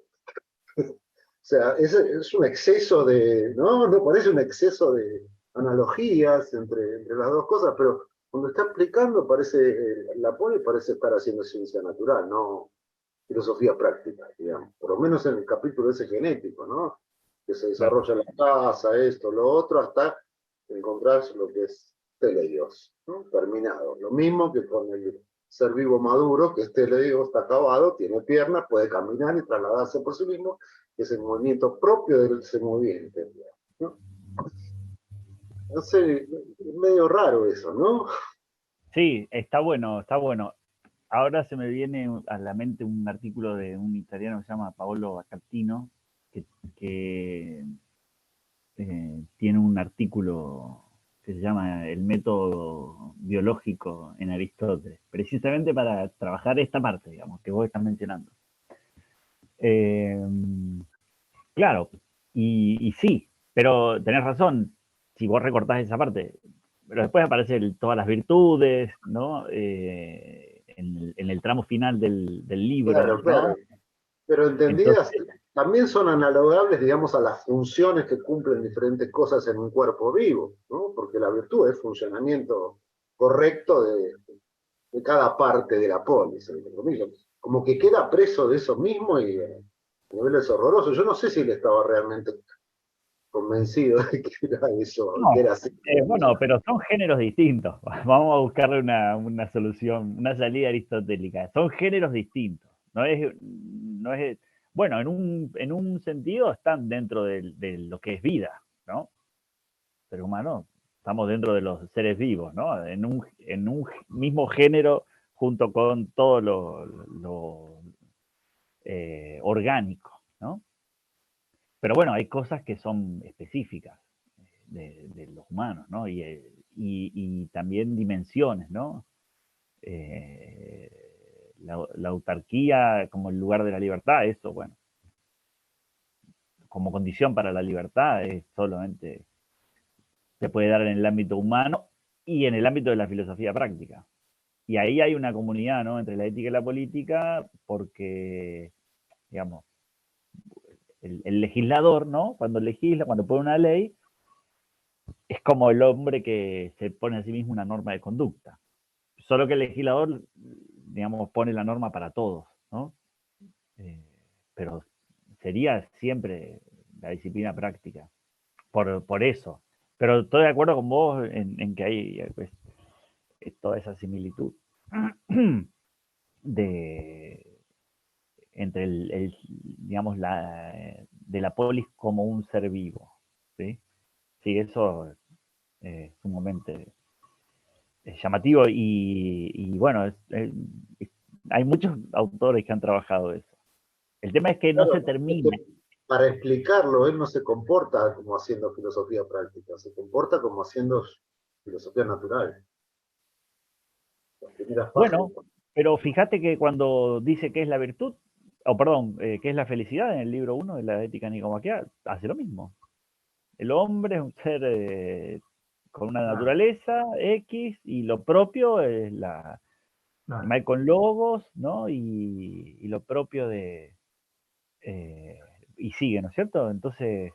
O sea, es un exceso de, ¿no? No parece un exceso de analogías entre las dos cosas, pero cuando está explicando la poli parece estar haciendo ciencia natural, no filosofía práctica, digamos. Por lo menos en el capítulo ese genético, ¿no? Que se desarrolla la casa, esto, lo otro, hasta encontrar lo que es teleios, ¿no? Terminado. Lo mismo que con el ser vivo maduro, que es teleios, está acabado, tiene piernas, puede caminar y trasladarse por sí mismo, que es el movimiento propio del ser moviente, ¿no? No sé, es medio raro eso, ¿no? Sí, está bueno, está bueno. Ahora se me viene a la mente un artículo de un italiano que se llama Paolo Baccattino, que tiene un artículo que se llama El método biológico en Aristóteles, precisamente para trabajar esta parte, digamos, que vos estás mencionando. Claro, y sí, pero tenés razón, si vos recortás esa parte, pero después aparecen todas las virtudes, ¿no? En el tramo final del libro, Claro, ¿no? claro. Pero entendidas, Entonces, también son analogables, digamos, a las funciones que cumplen diferentes cosas en un cuerpo vivo, ¿no? Porque la virtud es funcionamiento correcto de cada parte de la polis, entre comillas. Como que queda preso de eso mismo y a niveles horrorosos. Yo no sé si él estaba realmente convencido de que era eso, no, que era así. bueno, pero son géneros distintos. Vamos a buscarle una solución, una salida aristotélica. Son géneros distintos. No es bueno, en un sentido están dentro de lo que es vida, ¿no? Ser humano, estamos dentro de los seres vivos, ¿no? En un mismo género junto con todo lo orgánico, ¿no? Pero bueno, hay cosas que son específicas de los humanos, ¿no? Y también dimensiones, ¿no? La autarquía como el lugar de la libertad, eso, bueno, como condición para la libertad, es solamente se puede dar en el ámbito humano y en el ámbito de la filosofía práctica. Y ahí hay una comunidad, ¿no?, entre la ética y la política, porque, digamos, el legislador, ¿no?, cuando legisla, cuando pone una ley, es como el hombre que se pone a sí mismo una norma de conducta. Solo que el legislador, digamos, pone la norma para todos, ¿no? Pero sería siempre la disciplina práctica, por eso. Pero estoy de acuerdo con vos en que hay pues, toda esa similitud entre digamos, de la polis como un ser vivo. Sí, sí, eso es sumamente llamativo y bueno, hay muchos autores que han trabajado eso. El tema es que no Claro, se termina. para explicarlo, él no se comporta como haciendo filosofía práctica, se comporta como haciendo filosofía natural. Las primeras Bueno, páginas. pero fíjate que cuando dice qué es la virtud, o perdón, qué es la felicidad en el libro 1 de la Ética Nicomaquea, hace lo mismo. El hombre es un ser con una Claro, naturaleza X y lo propio es el claro. mal con logos, ¿no? Y lo propio y sigue, ¿no es cierto? Entonces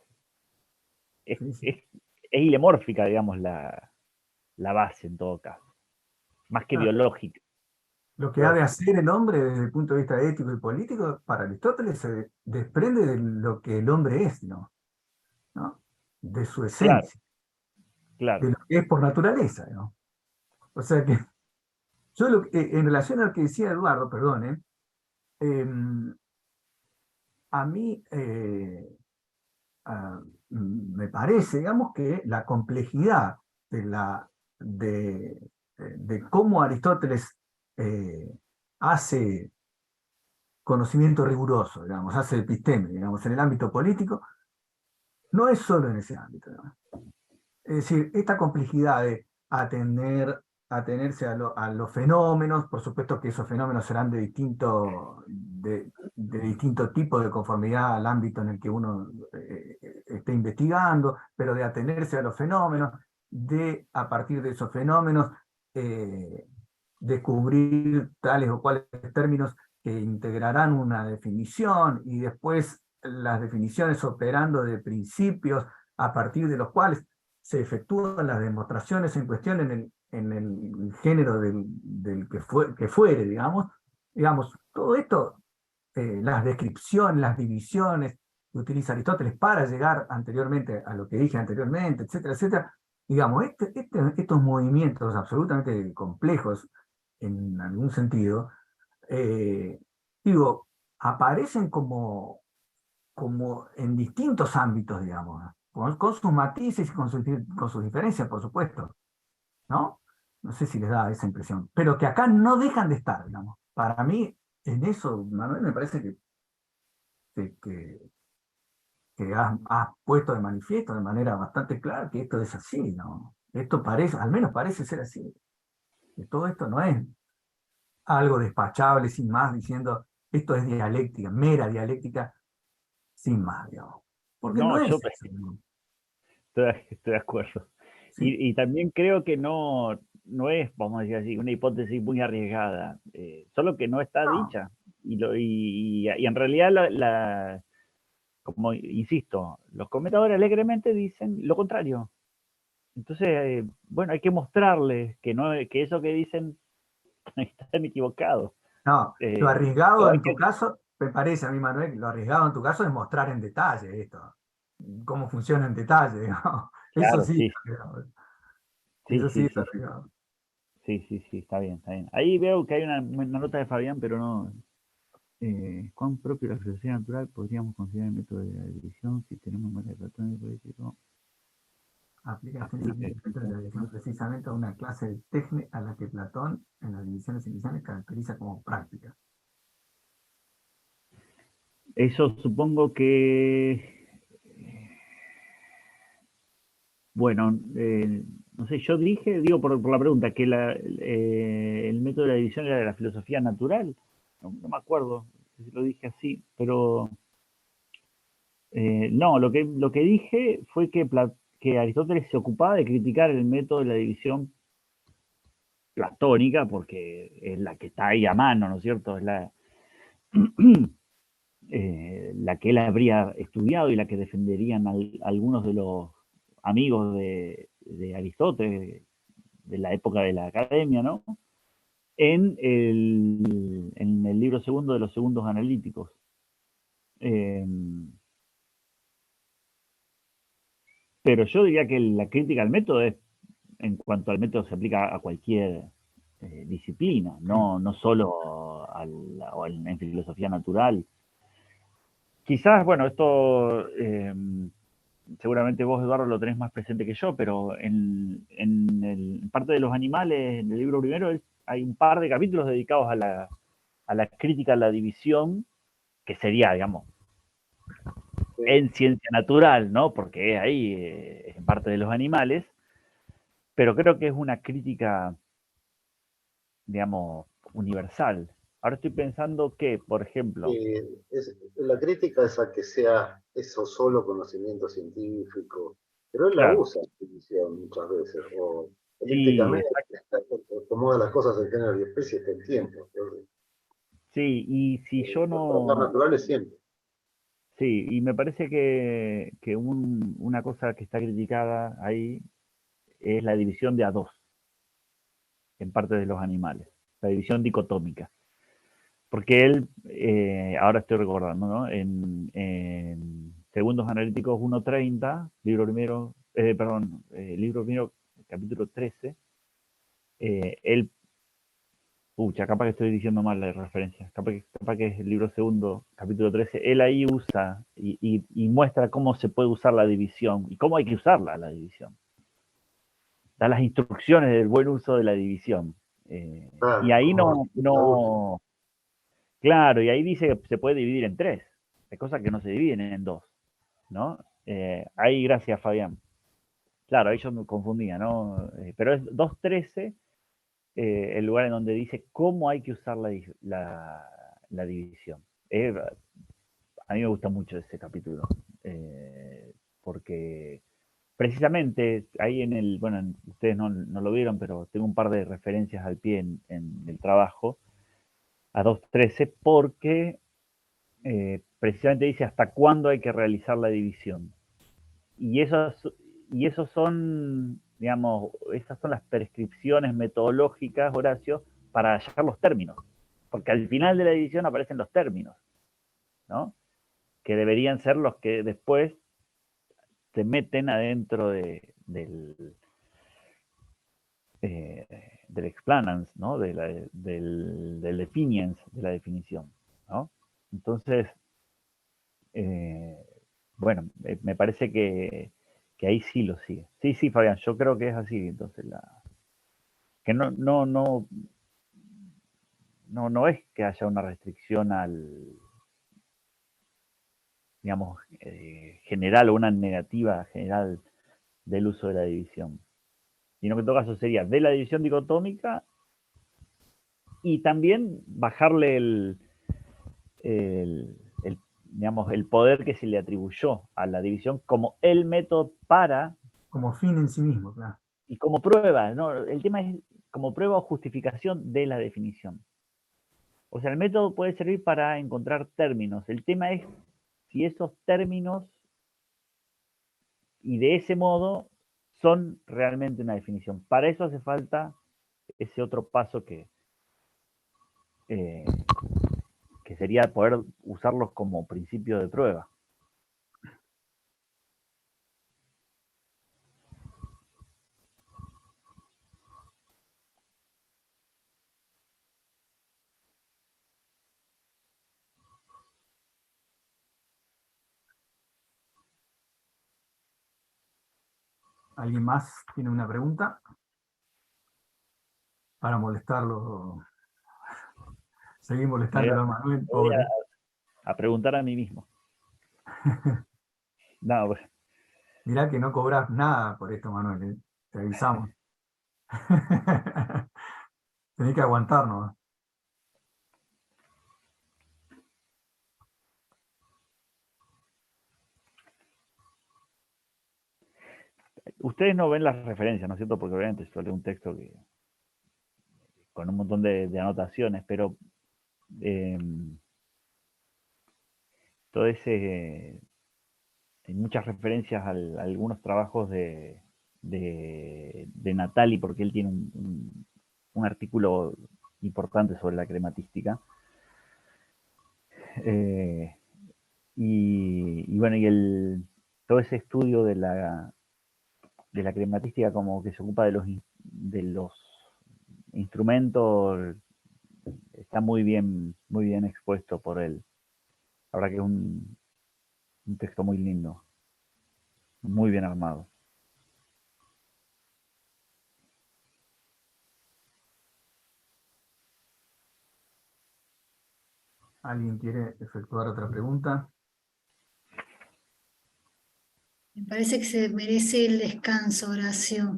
es, Sí, sí. es, es ilemórfica, digamos, la base en todo caso, más que Claro. biológica. Lo que ha de hacer el hombre desde el punto de vista ético y político, para Aristóteles se desprende de lo que el hombre es, ¿no? De su Claro, esencia, de claro. lo que es por naturaleza, ¿no? O sea que yo en relación a lo que decía Eduardo, perdón, a mí me parece, digamos, que la complejidad de, de cómo Aristóteles eh, hace conocimiento riguroso, digamos, hace episteme, digamos, en el ámbito político, no es solo en ese ámbito, ¿no? Es decir, esta complejidad de atenerse a los fenómenos, por supuesto que esos fenómenos serán de distinto tipo de conformidad al ámbito en el que uno esté investigando, pero de atenerse a los fenómenos, de a partir de esos fenómenos eh, descubrir tales o cuales términos que integrarán una definición y después las definiciones operando de principios a partir de los cuales se efectúan las demostraciones en cuestión en el género del que fuere, digamos, todo esto, las descripciones, las divisiones que utiliza Aristóteles para llegar anteriormente a lo que dije anteriormente, etcétera, etcétera, digamos, estos movimientos absolutamente complejos en algún sentido, eh, digo, aparecen como en distintos ámbitos, digamos, con sus matices y con sus diferencias, por supuesto, ¿no? No sé si les da esa impresión, pero que acá no dejan de estar, digamos. Para mí, en eso, Manuel, me parece que, que, que has puesto de manifiesto de manera bastante clara que esto es así, ¿no? Esto parece, al menos parece ser así, que todo esto no es algo despachable sin más, diciendo esto es dialéctica, mera dialéctica, sin más, digamos. Porque No, no yo es eso, ¿no? estoy de acuerdo. ¿Sí? Y también creo que no es, vamos a decir así, una hipótesis muy arriesgada, solo que no está No, dicha. Y en realidad, como insisto, los comentadores alegremente dicen lo contrario. Entonces, bueno, hay que mostrarles que, no, que eso que dicen están equivocados. no, lo Eh, arriesgado hay en tu que, caso, me parece a mí, Manuel, lo arriesgado en tu caso es mostrar en detalle esto, cómo funciona en detalle, digamos. Eso claro, sí, sí, digamos, sí, eso sí sí, es sí, sí, arriesgado. sí, sí, sí, está bien, está bien. Ahí veo que hay una nota de Fabián, pero no. ¿Cuán propio de la filosofía natural podríamos considerar el método de la división si tenemos más de Platón y político? Aplicación Aplica. de la división precisamente a una clase de técnica a la que Platón en las divisiones iniciales caracteriza como práctica. Eso supongo que, bueno, no sé, yo digo por la pregunta, que el método de la división era de la filosofía natural. No me acuerdo si lo dije así, pero no, lo que dije fue que Aristóteles se ocupaba de criticar el método de la división platónica, porque es la que está ahí a mano, ¿no es cierto? Es la que él habría estudiado y la que defenderían algunos de los amigos de Aristóteles de la época de la academia, ¿no? En el libro segundo de los segundos analíticos. Pero yo diría que la crítica al método es, en cuanto al método se aplica a cualquier disciplina, no solo en filosofía natural. Quizás, bueno, esto seguramente vos, Eduardo, lo tenés más presente que yo, pero en parte de los animales, en el libro primero, hay un par de capítulos dedicados a la crítica a la división, que sería, digamos, en ciencia natural, ¿no? Porque ahí es parte de los animales, pero creo que es una crítica, digamos, universal. Ahora estoy pensando que, por ejemplo... La crítica es a que sea eso solo conocimiento científico, pero él la Claro, usa en división muchas veces, o sí, elípticamente acomoda las cosas en género y especie todo el tiempo. sí, y si yo Los no... naturales siempre. Sí, y me parece que una cosa que está criticada ahí es la división de a dos en parte de los animales, la división dicotómica. Porque él, ahora estoy recordando, ¿no? En Segundos Analíticos 1.30, libro primero, capítulo 13, él, capaz que estoy diciendo mal la referencia, capaz que es el libro segundo, capítulo 13, él ahí usa y muestra cómo se puede usar la división y cómo hay que usarla, la división. Da las instrucciones del buen uso de la división. Y ahí no, claro, y ahí dice que se puede dividir en tres. Hay cosas que no se dividen en dos, ¿no? Ahí, gracias, Fabián. Claro, ahí yo me confundía, ¿no? Pero es 2.13 el lugar en donde dice cómo hay que usar la división. A mí me gusta mucho ese capítulo, porque precisamente ahí bueno, ustedes no lo vieron, pero tengo un par de referencias al pie en el trabajo, a 2.13, porque precisamente dice hasta cuándo hay que realizar la división. Y esos son, digamos, esas son las prescripciones metodológicas, Horacio, para hallar los términos. Porque al final de la división aparecen los términos, ¿no? Que deberían ser los que después se meten adentro del explanans, ¿no? Del definiens, de la definición, ¿no? Entonces, bueno, me parece que ahí sí lo sigue. Sí, sí, Fabián, yo creo que es así. Entonces, que no es que haya una restricción digamos, general o una negativa general del uso de la división, sino que en todo caso sería de la división dicotómica y también bajarle digamos, el poder que se le atribuyó a la división como el método para... Como fin en sí mismo, claro. Y como prueba, ¿no? El tema es como prueba o justificación de la definición. O sea, el método puede servir para encontrar términos. El tema es si esos términos y de ese modo son realmente una definición. Para eso hace falta ese otro paso que sería poder usarlos como principio de prueba. ¿Alguien más tiene una pregunta? Para molestarlo. Seguir molestándolo a Manuel, Voy pobre. a preguntar a mí mismo. No, bueno. Mirá que no cobras nada por esto, Manuel, ¿eh? Te avisamos. Tenés que aguantarnos. Ustedes no ven las referencias, ¿no es cierto? Porque obviamente yo leo un texto con un montón de anotaciones, pero todo ese... hay muchas referencias a algunos trabajos de Natali, porque él tiene un artículo importante sobre la crematística. Y bueno, todo ese estudio de la crematística como que se ocupa de los instrumentos está muy bien expuesto por él. La verdad que es un texto muy lindo, muy bien armado. ¿Alguien quiere efectuar otra pregunta? Me parece que se merece el descanso, Horacio.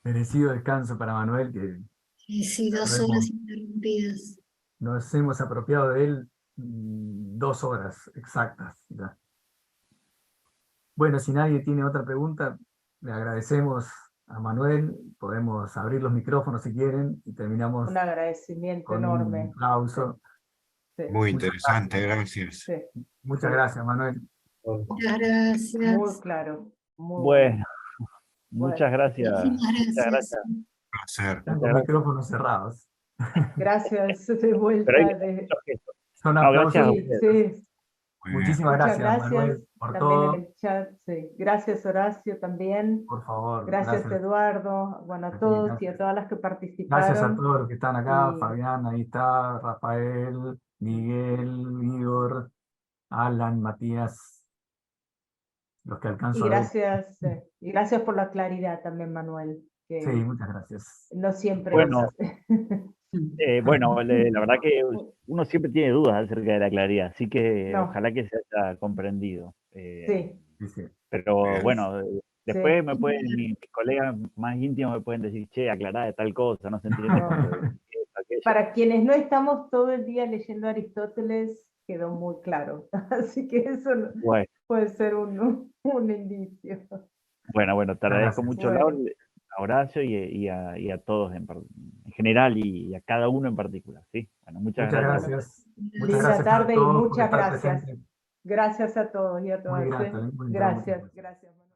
Merecido descanso para Manuel, que Y sí, 2 horas interrumpidas. nos hemos apropiado de él 2 horas exactas ya. Bueno, si nadie tiene otra pregunta, le agradecemos a Manuel. Podemos abrir los micrófonos si quieren y terminamos Un agradecimiento con un enorme. aplauso. Sí, Muy Muchas interesante, gracias. sí, Muchas sí. gracias, Manuel. Muchas gracias. Muy claro. Muy Bueno, Bueno. muchas gracias. Muchísimas Muchas gracias. gracias. Placer. Están Muchas con gracias. micrófonos cerrados. Gracias de Pero vuelta. hay de- muchos gestos. Son No, aplausos. gracias a Sí, ustedes. sí. Muy bien. Muchísimas Muchas gracias, Manuel, gracias. por También todo. en el chat. Sí. Gracias, Horacio, también. Por favor, Gracias, gracias. Eduardo. Bueno, a Sí, todos y gracias. a todas las que Gracias a participaron. todos los que están acá, Y- Fabián, ahí está, Rafael, Miguel, Igor, Alan, Matías, los que Y alcanzo a ver. gracias por la claridad también, Manuel, que Sí, muchas gracias. no siempre Bueno, es. la verdad que uno siempre tiene dudas acerca de la claridad, así que No. ojalá que se haya comprendido. Sí, Sí, sí. Pero Bien. bueno, después sí. mis colegas más íntimos me pueden decir, che, aclará de tal cosa, no se entiende No. cuando aquello. Para quienes no estamos todo el día leyendo Aristóteles, quedó muy claro. Así que eso Bueno, puede ser un indicio. bueno, te agradezco Gracias. mucho, Bueno. Laura, a Horacio y a todos en general y a cada uno en particular, ¿sí? Bueno, muchas Muchas gracias. gracias. Muchas Linda gracias a tarde y todos por muchas estar gracias. presentes. Gracias a todos y a Muy todas. grato, muy grato. Gracias, gracias.